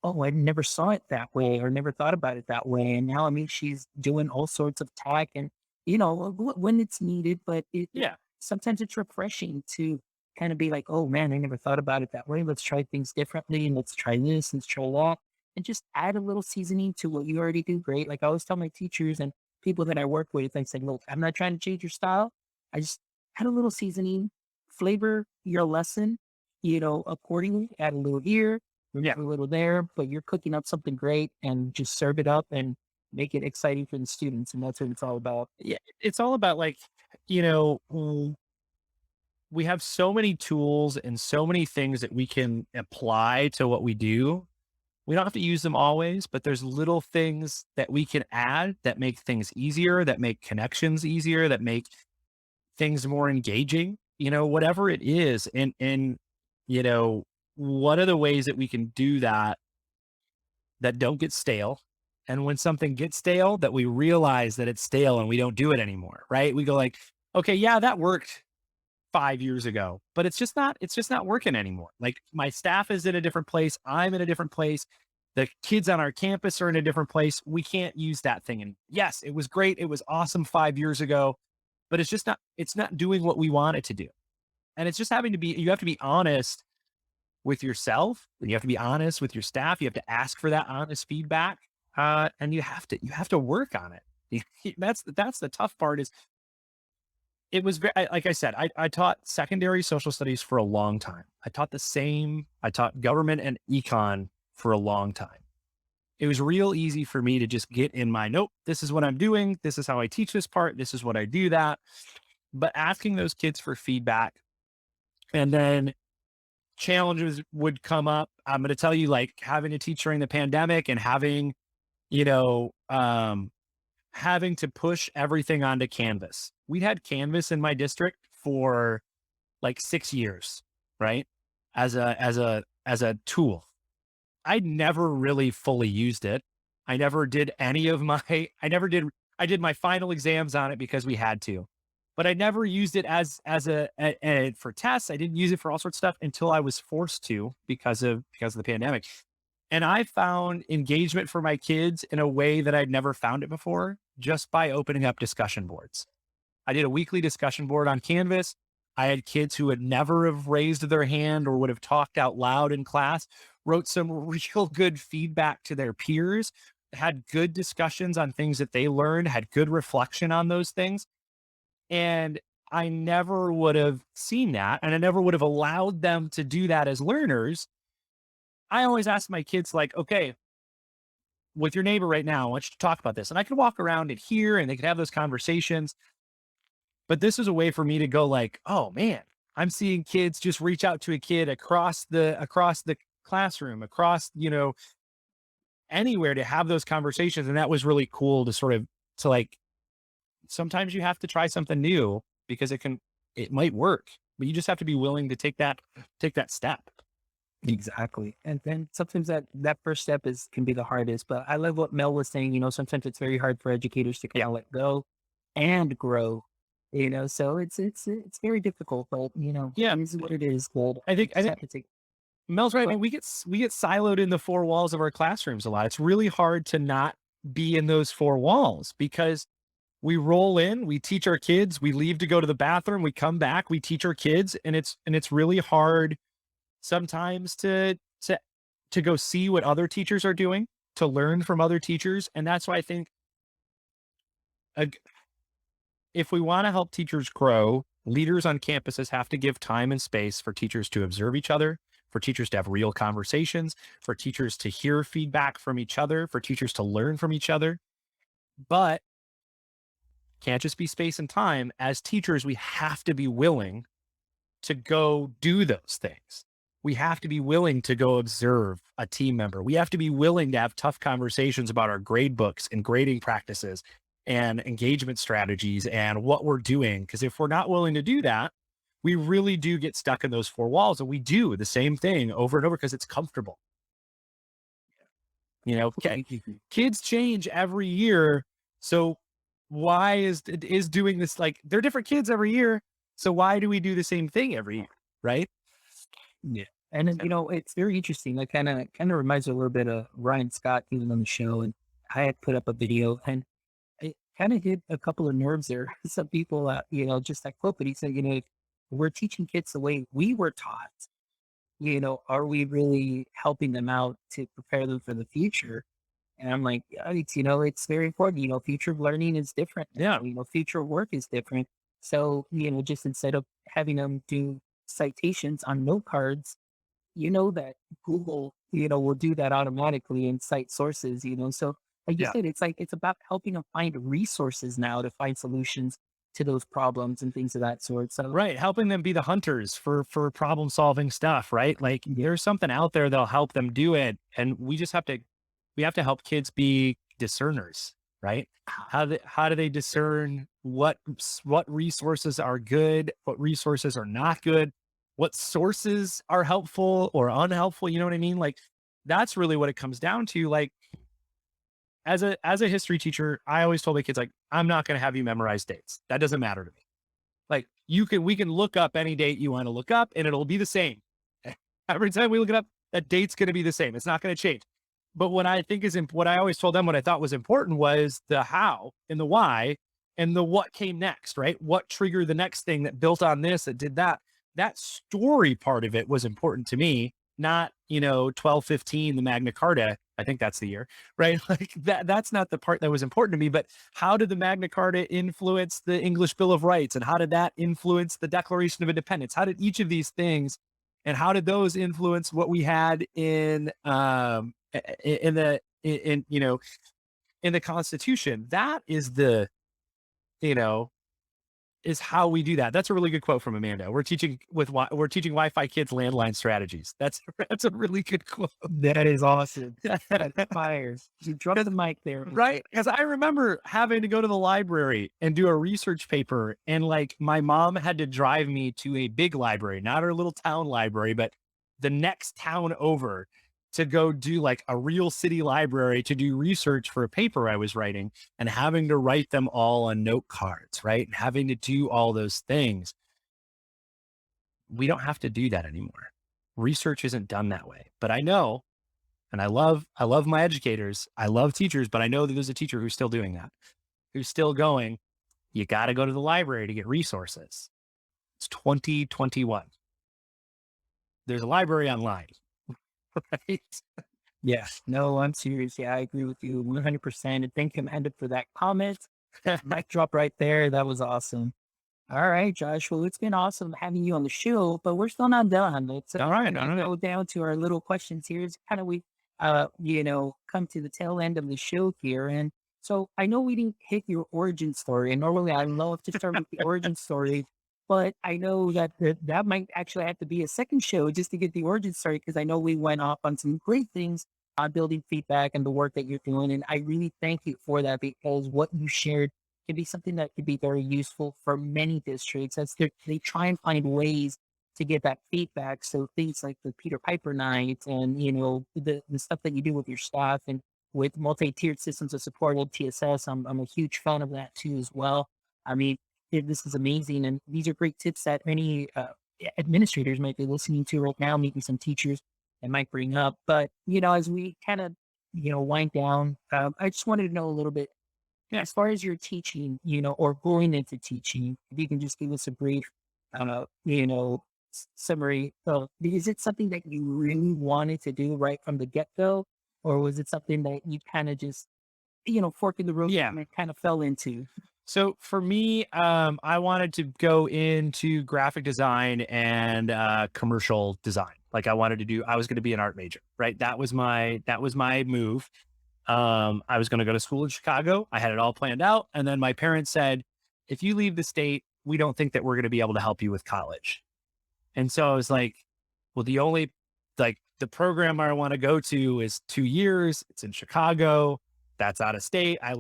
"Oh, I never saw it that way or never thought about it that way," and now, I mean, she's doing all sorts of tech and, when it's needed, but Yeah. sometimes it's refreshing to kinda be like, "Oh, man, I never thought about it that way. Let's try things differently, and let's try this, let's try that." And just add a little seasoning to what you already do great. Like I always tell my teachers and people that I work with, I say, look, I'm not trying to change your style. I just add a little seasoning, flavor your lesson, accordingly. Add a little here, Yeah. remove a little there, but you're cooking up something great and just serve it up and make it exciting for the students. And that's what it's all about. Yeah. It's all about like, you know, we have so many tools and so many things that we can apply to what we do. We don't have to use them always, but there's little things that we can add that make things easier, that make connections easier, that make things more engaging, whatever it is. And, you know, what are the ways that we can do that that don't get stale? And when something gets stale, that we realize that it's stale and we don't do it anymore, right? We go like, okay, yeah, that worked 5 years ago, but it's just not working anymore. Like my staff is in a different place. I'm in a different place. The kids on our campus are in a different place. We can't use that thing. And yes, it was great. It was awesome 5 years ago, but it's not doing what we want it to do. And it's just you have to be honest with yourself. And you have to be honest with your staff. You have to ask for that honest feedback. And you have to work on it. That's the tough part is it was like I said, I taught secondary social studies for a long time. I taught government and econ for a long time. It was real easy for me to just get in my nope, this is what I'm doing. This is how I teach this part. This is what I do that. But asking those kids for feedback and then challenges would come up. I'm going to tell you, like having to teach during the pandemic and you know, um, having to push everything onto Canvas. We'd had Canvas in my district for like 6 years, right? As a tool. I never really fully used it. I never did any of my I did my final exams on it because we had to. But I never used it for tests. I didn't use it for all sorts of stuff until I was forced to because of the pandemic. And I found engagement for my kids in a way that I'd never found it before just by opening up discussion boards. I did a weekly discussion board on Canvas. I had kids who would never have raised their hand or would have talked out loud in class, wrote some real good feedback to their peers, had good discussions on things that they learned, had good reflection on those things. And I never would have seen that. And I never would have allowed them to do that as learners. I always ask my kids, like, okay, with your neighbor right now, I want you to talk about this. And I could walk around it here and they could have those conversations. But this is a way for me to go like, oh man, I'm seeing kids just reach out to a kid across the classroom, across, anywhere to have those conversations. And that was really cool to like sometimes you have to try something new because it might work, but you just have to be willing to take that step. Exactly. And then sometimes that first step can be the hardest. But I love what Mel was saying. Sometimes it's very hard for educators to kind Yeah. of let go and grow. So it's very difficult. But Yeah. it is what it is. But I you think I just have think to take. Mel's right. I But mean, we get siloed in the four walls of our classrooms a lot. It's really hard to not be in those four walls because we roll in, we teach our kids, we leave to go to the bathroom, we come back, we teach our kids, and it's really hard sometimes to go see what other teachers are doing. to learn from other teachers. And that's why I think uh, if we want to help teachers grow, leaders on campuses have to give time and space for teachers to observe each other, for teachers to have real conversations, for teachers to hear feedback from each other, for teachers to learn from each other. But can't just be space and time. As teachers, we have to be willing to go do those things. We have to be willing to go observe a team member. We have to be willing to have tough conversations about our grade books and grading practices and engagement strategies and what we're doing. Because if we're not willing to do that, we really do get stuck in those four walls and we do the same thing over and over because it's comfortable. Kids change every year. So why is doing this, like, they're different kids every year. So why do we do the same thing every year? Right. Yeah. And then, it's very interesting. That kind of reminds me a little bit of Ryan Scott being on the show. And I had put up a video and it kind of hit a couple of nerves there. Some people, just that quote, but he said, if we're teaching kids the way we were taught, are we really helping them out to prepare them for the future? And I'm like, yeah, it's very important. Future of learning is different Yeah. now. Future of work is different. So, just instead of having them do citations on note cards, that Google, will do that automatically and cite sources, So like you Yeah. said, it's about helping them find resources now to find solutions to those problems and things of that sort. So Right. Helping them be the hunters for problem solving stuff, right? Like yeah, there's something out there that'll help them do it. And we have to help kids be discerners, right? How do they discern what resources are good, what resources are not good, what sources are helpful or unhelpful? You know what I mean? Like that's really what it comes down to. Like as a history teacher, I always told my kids, like, I'm not going to have you memorize dates. That doesn't matter to me. Like we can look up any date you want to look up and it'll be the same. Every time we look it up, that date's going to be the same. It's not going to change. But what I always told them, what I thought was important was the how and the why and the what came next, right? What triggered the next thing that built on this, that did that. That story part of it was important to me, not, 1215, the Magna Carta. I think that's the year, right? Like that's not the part that was important to me, but how did the Magna Carta influence the English Bill of Rights? And how did that influence the Declaration of Independence? How did each of these things and how did those influence what we had in the Constitution? That is you know, is how we do that. That's a really good quote from Amanda. We're teaching Wi-Fi kids landline strategies. That's a really good quote. that is awesome. That fires. You dropped the mic there. Right? Because I remember having to go to the library and do a research paper, and like my mom had to drive me to a big library, not our little town library, but the next town over to go do like a real city library to do research for a paper I was writing and having to write them all on note cards, right? And having to do all those things. We don't have to do that anymore. Research isn't done that way. But I know, and I love my educators. I love teachers, but I know that there's a teacher who's still doing that, who's still going, you got to go to the library to get resources. It's 2021. There's a library online, right? Yeah, no, I'm serious. Yeah, I agree with you 100%. And thank you, Amanda, for that comment. Mic drop right there. That was awesome. All right, Josh. Well, it's been awesome having you on the show, but we're still not done. Let's All right. kind I of don't know. go down to our little questions here. It's kind of we, come to the tail end of the show here, and so I know we didn't hit your origin story, and normally I love to start with the origin story, but I know that might actually have to be a second show just to get the origin story because I know we went off on some great things on building feedback and the work that you're doing, and I really thank you for that because what you shared can be something that could be very useful for many districts as they try and find ways to get that feedback. So things like the Peter Piper night and, the stuff that you do with your staff and with multi-tiered systems of support with TSS, I'm a huge fan of that too as well. I mean, this is amazing. And these are great tips that many administrators might be listening to right now, maybe some teachers that might bring up. But, as we kind of, wind down, I just wanted to know a little bit as far as your teaching, or going into teaching, if you can just give us a brief, summary of, is it something that you really wanted to do right from the get go? or was it something that you kind of just, fork in the road Yeah. and kind of fell into? So for me, I wanted to go into graphic design and commercial design. Like I was going to be an art major, right? That was my move. I was going to go to school in Chicago. I had it all planned out. And then my parents said, if you leave the state, we don't think that we're going to be able to help you with college. And so I was like, well, the program I want to go to is 2 years. It's in Chicago. That's out of state. I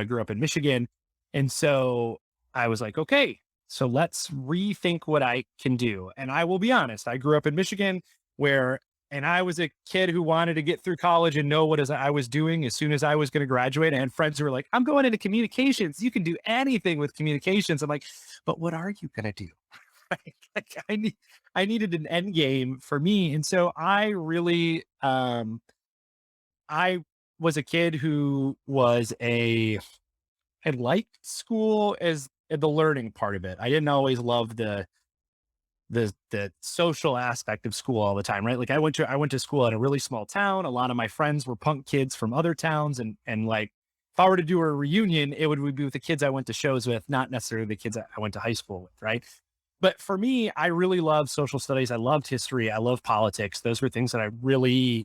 grew up in Michigan. And so I was like, okay, so let's rethink what I can do. And I will be honest, I grew up in Michigan and I was a kid who wanted to get through college and know I was doing as soon as I was going to graduate. I had friends who were like, I'm going into communications. You can do anything with communications. I'm like, but what are you going to do? Right? Like I needed an end game for me. And so I was a kid who I liked school as the learning part of it. I didn't always love the social aspect of school all the time, right? Like I went to school in a really small town. A lot of my friends were punk kids from other towns, and like if I were to do a reunion, it would be with the kids I went to shows with, not necessarily the kids I went to high school with, right? But for me, I really loved social studies. I loved history. I love politics. Those were things that I really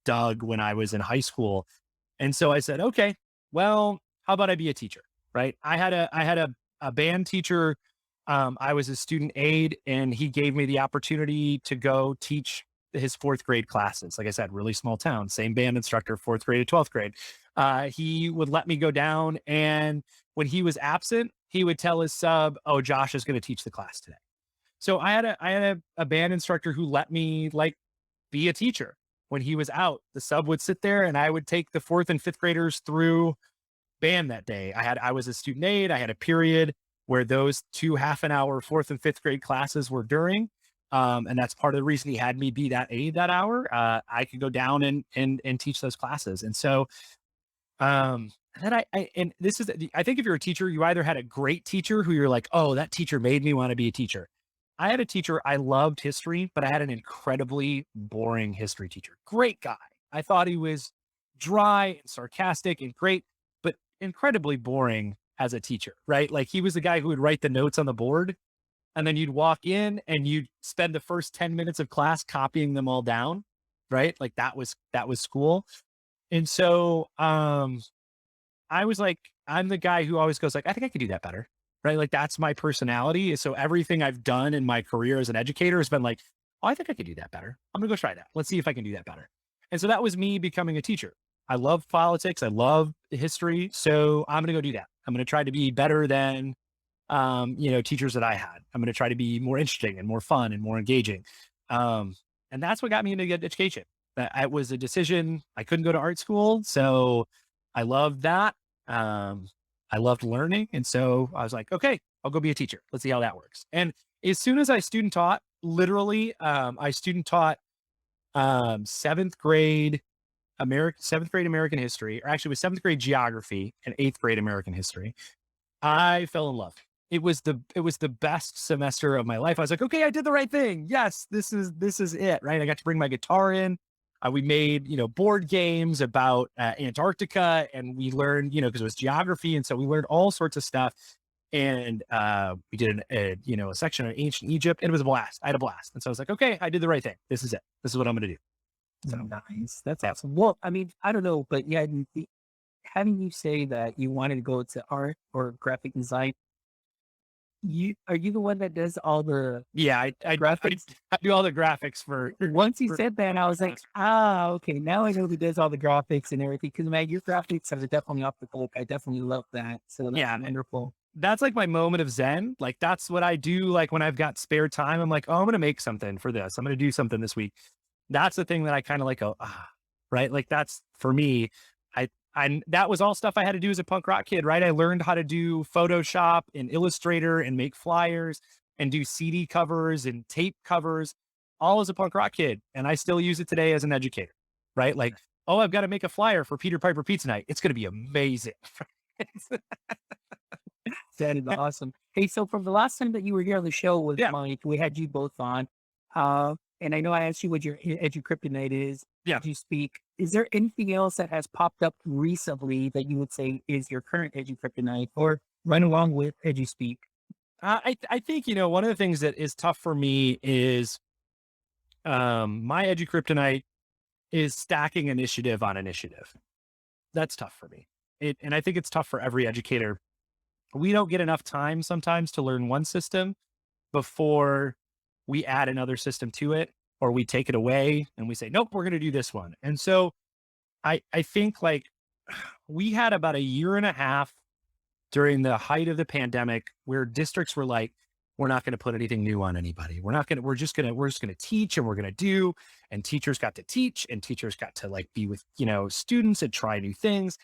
dug when I was in high school. And so I said, okay, well, how about I be a teacher? Right. I had a band teacher. I was a student aide, and he gave me the opportunity to go teach his fourth grade classes. Like I said, really small town, same band instructor, fourth grade to 12th grade. He would let me go down, and when he was absent, he would tell his sub, "Oh, Josh is going to teach the class today." So I had a band instructor who let me like be a teacher. When he was out, the sub would sit there and I would take the fourth and fifth graders through band that day. I was a student aide. I had a period where those two half an hour fourth and fifth grade classes were during. And that's part of the reason he had me be that aide that hour. I could go down and teach those classes. And so and then and this is I think if you're a teacher, you either had a great teacher who you're like, oh, that teacher made me want to be a teacher. I had a teacher, I loved history, but I had an incredibly boring history teacher. Great guy. I thought he was dry and sarcastic and great, but incredibly boring as a teacher, right? Like he was the guy who would write the notes on the board, and then you'd walk in and you'd spend the first 10 minutes of class copying them all down, right? Like that was school. And so I was like, I'm the guy who always goes like, I think I could do that better. Right. Like that's my personality. So everything I've done in my career as an educator has been like, oh, I think I could do that better. I'm gonna go try that. Let's see if I can do that better. And so that was me becoming a teacher. I love politics. I love history. So I'm gonna go do that. I'm gonna try to be better than teachers that I had. I'm gonna try to be more interesting and more fun and more engaging. Um, and that's what got me into education. That it was a decision. I couldn't go to art school. So I loved that. Um, I loved learning. And so I was like, okay, I'll go be a teacher. Let's see how that works. And as soon as I student taught, literally, I student taught seventh grade American history, or actually it was seventh grade geography and eighth grade American history. I fell in love. It was the best semester of my life. I was like, okay, I did the right thing. Yes, this is it, right? I got to bring my guitar in. We made board games about Antarctica, and we learned because it was geography, and so we learned all sorts of stuff. And we did a section on ancient Egypt, and it was a blast. I had a blast, and so I was like, okay, I did the right thing. This is it. This is what I'm going to do. So Nice. That's yeah. awesome. Well, I mean, I don't know, but yeah, having you say that you wanted to go to art or graphic design, are you the one that does all the Yeah, graphics? I do all the graphics for Once you for said that, I was like, ah, okay, now I know who does all the graphics and everything. Because man, your graphics are definitely off the book. I definitely love that. So that's yeah. wonderful. That's like my moment of zen. Like that's what I do. Like when I've got spare time, I'm like, oh, I'm gonna make something for this. I'm gonna do something this week. That's the thing that I kind of like. Right. Like that's for me. I that was all stuff I had to do as a punk rock kid. Right. I learned how to do Photoshop and Illustrator and make flyers and do CD covers and tape covers, all as a punk rock kid, and I still use it today as an educator. Right. Like, oh, I've got to make a flyer for Peter Piper Pizza Night. It's gonna be amazing. That is awesome. Hey, so from the last time that you were here on the show with Yeah. Mike, we had you both on. Uh, And I know I asked you what your kryptonite is. Yeah. Did you speak? Is there anything else that has popped up recently that you would say is your current kryptonite or run along with speak? I think, one of the things that is tough for me is my kryptonite is stacking initiative on initiative. That's tough for me. And I think it's tough for every educator. We don't get enough time sometimes to learn one system before we add another system to it, or we take it away and we say, nope, we're going to do this one. And so I think like we had about a year and a half during the height of the pandemic where districts were like, we're not going to put anything new on anybody. We're just going to teach and we're going to do. And teachers got to teach and teachers got to like be with, students and try new things.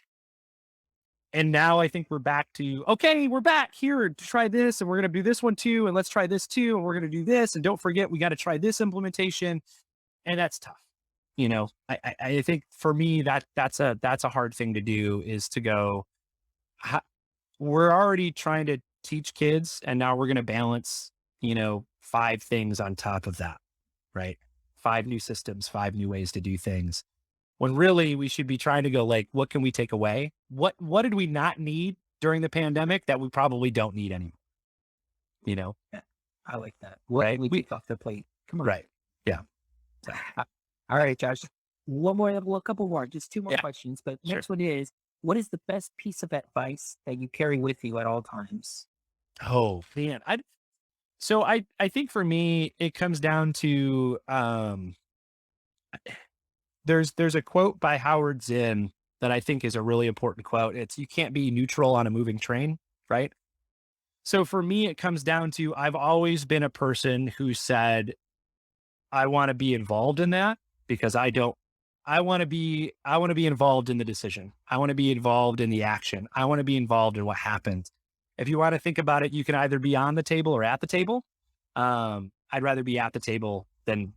And now I think we're back to, okay, we're back here to try this and we're going to do this one too. And let's try this too. And we're going to do this. And don't forget, we got to try this implementation. And that's tough. I think for me, that's a hard thing to do is to go, we're already trying to teach kids and now we're going to balance, 5 things on top of that, right? 5 new systems, 5 new ways to do things. When really we should be trying to go like, what can we take away? What did we not need during the pandemic that we probably don't need anymore? Yeah, I like that. What Right? we take off the plate? Come on. Right. Yeah. All right, Josh. One more, well, a couple more, just two more Yeah, questions. But sure. next one is, what is the best piece of advice that you carry with you at all times? Oh man. I think for me, it comes down to, there's a quote by Howard Zinn that I think is a really important quote. It's, you can't be neutral on a moving train. Right. So for me, it comes down to, I've always been a person who said, I want to be involved in that because I want to be involved in the decision. I want to be involved in the action. I want to be involved in what happens. If you want to think about it, you can either be on the table or at the table. I'd rather be at the table than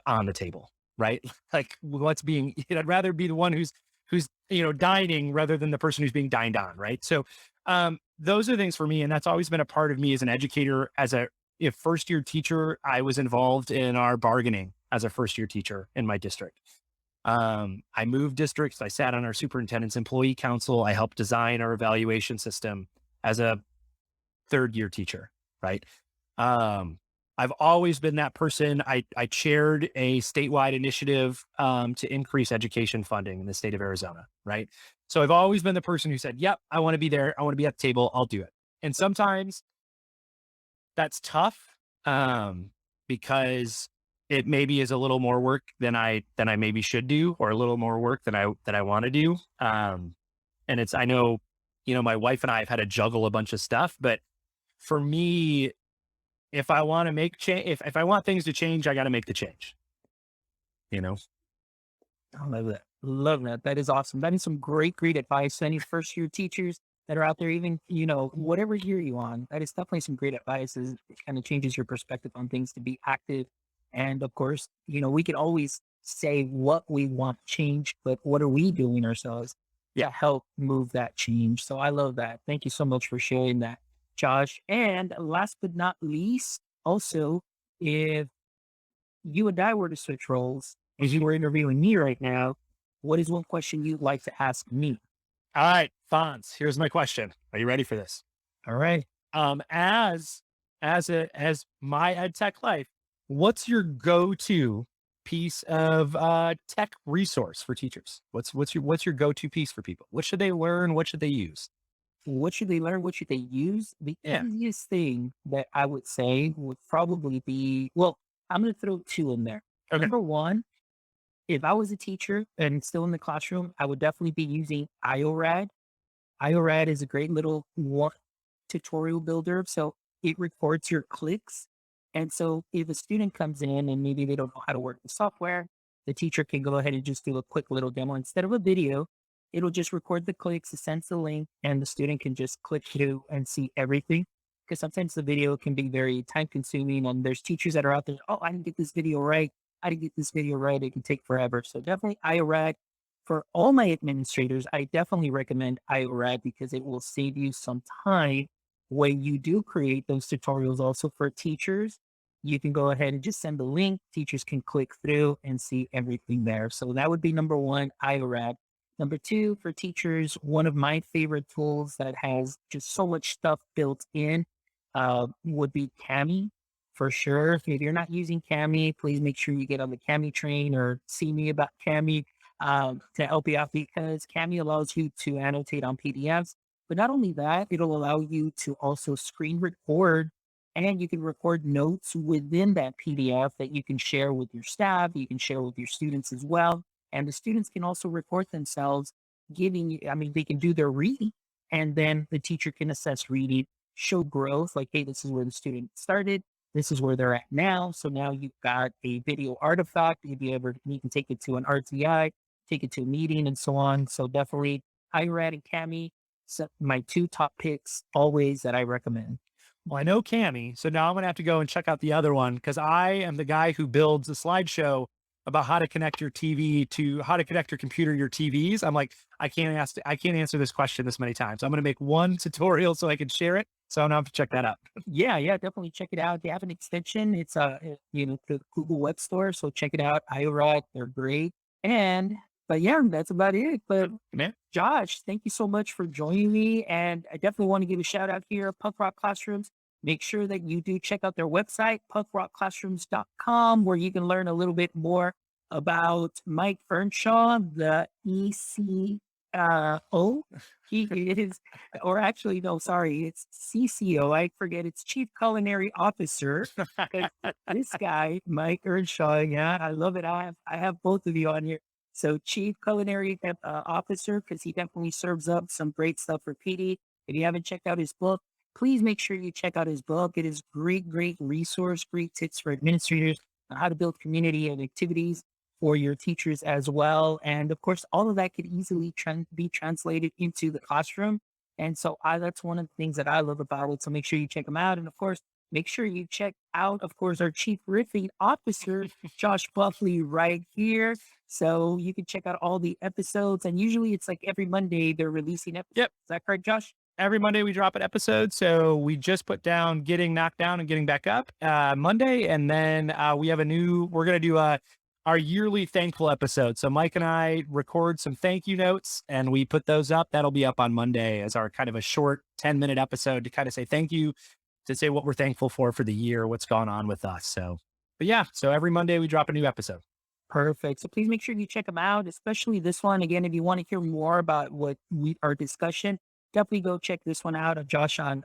on the table, right? Like what's being, I'd rather be the one who's, dining rather than the person who's being dined on. Right. So, those are things for me. And that's always been a part of me as an educator. As a first year teacher, I was involved in our bargaining as a first year teacher in my district. I moved districts. I sat on our superintendent's employee council. I helped design our evaluation system as a third year teacher. Right. I've always been that person. I chaired a statewide initiative to increase education funding in the state of Arizona. Right. So I've always been the person who said, yep, I want to be there. I want to be at the table. I'll do it. And sometimes that's tough because it maybe is a little more work than I maybe should do, or a little more work than I want to do. And it's, I know, my wife and I have had to juggle a bunch of stuff, but for me, if I want to make change, if I want things to change, I got to make the change, you know? I love that. Love that. That is awesome. That is some great advice. Any first year teachers that are out there, even, whatever year you on, that is definitely some great advice. It kind of changes your perspective on things to be active. And of course, we can always say what we want to change, but what are we doing ourselves to help move that change? So I love that. Thank you so much for sharing that, Josh. And last but not least, also, if you and I were to switch roles, as you were interviewing me right now, what is one question you'd like to ask me? All right, Fonz, here's my question. Are you ready for this? All right. As my ed tech life, what's your go-to piece of tech resource for teachers? What's your go-to piece for people? What should they learn? What should they use? What should they learn? What should they use? The Yeah. easiest thing that I would say would probably be, well, I'm going to throw two in there. Okay. Number one, if I was a teacher and still in the classroom, I would definitely be using IORAD. IORAD is a great little tutorial builder. So it records your clicks. And so if a student comes in and maybe they don't know how to work the software, the teacher can go ahead and just do a quick little demo. Instead of a video, it'll just record the clicks, it sends the link, and the student can just click through and see everything. Because sometimes the video can be very time consuming, and there's teachers that are out there, oh, I didn't get this video right. I didn't get this video right. It can take forever. So definitely IORAD. For all my administrators, I definitely recommend IORAD because it will save you some time when you do create those tutorials. Also for teachers, you can go ahead and just send the link. Teachers can click through and see everything there. So that would be number one, IRAD. Number two, for teachers, one of my favorite tools that has just so much stuff built in would be Cami for sure. If you're not using Cami, please make sure you get on the Cami train or see me about Cami to help you out because Cami allows you to annotate on PDFs. But not only that, it'll allow you to also screen record and you can record notes within that PDF that you can share with your staff, you can share with your students as well. And the students can also record themselves giving you, I mean, they can do their reading and then the teacher can assess reading, show growth, like, hey, this is where the student started, this is where they're at now. So now you've got a video artifact. If you ever, you can take it to an RTI, take it to a meeting and so on. So definitely iRad and Cami, my two top picks always that I recommend. Well, I know Cami, so now I'm gonna have to go and check out the other one because I am the guy who builds a slideshow about how to connect your TV to how to connect your computer to your TVs. I'm like, I can't answer this question this many times. I'm gonna make one tutorial so I can share it. So I'm gonna have to check that out. Yeah, yeah, definitely check it out. They have an extension. It's the Google Web Store. So check it out. iRod, they're great. And but yeah, that's about it. But Man, Josh, thank you so much for joining me. And I definitely want to give a shout out here, Punk Rock Classrooms. Make sure that you do check out their website, punkrockclassrooms.com, where you can learn a little bit more about Mike Earnshaw, the ECO. He is, or actually, no, sorry, it's CCO. I forget. It's Chief Culinary Officer. 'Cause this guy, Mike Earnshaw, yeah, I love it. I have both of you on here. So Chief Culinary Officer, because he definitely serves up some great stuff for PD. If you haven't checked out his book, please make sure you check out his book. It is great, great resource, great tips for administrators on how to build community and activities for your teachers as well. And of course, all of that could easily be translated into the classroom. And so that's one of the things that I love about it. So make sure you check them out. And of course, make sure you check out, of course, our Chief Riffing Officer, Josh Buckley, right here. So you can check out all the episodes. And usually it's like every Monday they're releasing episodes. yep. Is that correct, Josh? Every Monday we drop an episode. So we just put down Getting Knocked Down and Getting Back Up Monday. And then we have we're going to do our yearly thankful episode. So Mike and I record some thank you notes and we put those up. That'll be up on Monday as our kind of a short 10-minute episode to kind of say thank you, to say what we're thankful for the year, what's gone on with us. So, but yeah, so every Monday we drop a new episode. Perfect. So please make sure you check them out, especially this one. Again, if you want to hear more about our discussion, definitely go check this one out of Josh on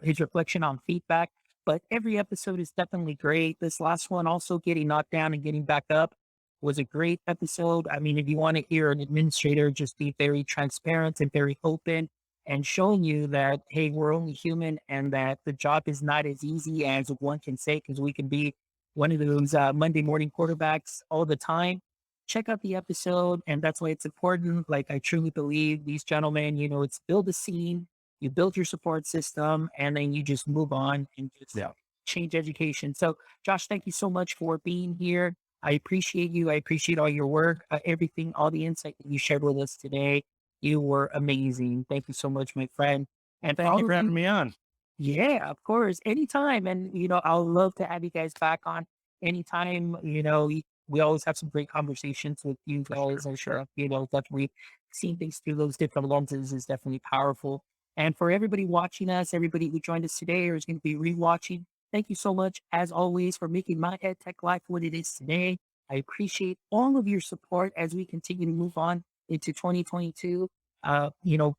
his reflection on feedback. But every episode is definitely great. This last one, also getting knocked down and getting back up, was a great episode. I mean, if you want to hear an administrator just be very transparent and very open and showing you that, hey, we're only human and that the job is not as easy as one can say, because we can be one of those Monday morning quarterbacks all the time. Check out the episode. And that's why it's important. Like, I truly believe these gentlemen, it's build a scene, you build your support system, and then you just move on and just Yeah. change education. So, Josh, thank you so much for being here. I appreciate you. I appreciate all your work, everything, all the insight that you shared with us today. You were amazing. Thank you so much, my friend. And for Thank all you of for you, having me on. yeah, of course. Anytime. And, I'll love to have you guys back on anytime. We always have some great conversations with you guys. I'm sure, definitely seeing things through those different lenses is definitely powerful. And for everybody watching us, everybody who joined us today or is going to be rewatching, thank you so much, as always, for making my Ed Tech life what it is today. I appreciate all of your support as we continue to move on into 2022.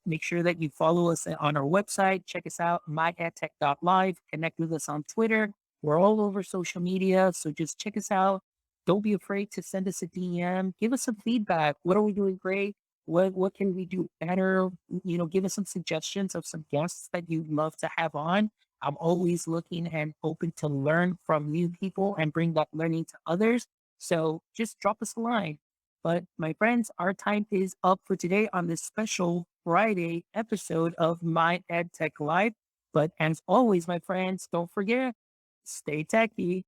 Make sure that you follow us on our website. Check us out, myadtech.live. Connect with us on Twitter. We're all over social media. So just check us out. Don't be afraid to send us a DM. Give us some feedback. What are we doing great? What can we do better? Give us some suggestions of some guests that you'd love to have on. I'm always looking and open to learn from new people and bring that learning to others. So just drop us a line. But my friends, our time is up for today on this special Friday episode of My Ed Tech Live. But as always, my friends, don't forget, stay techy.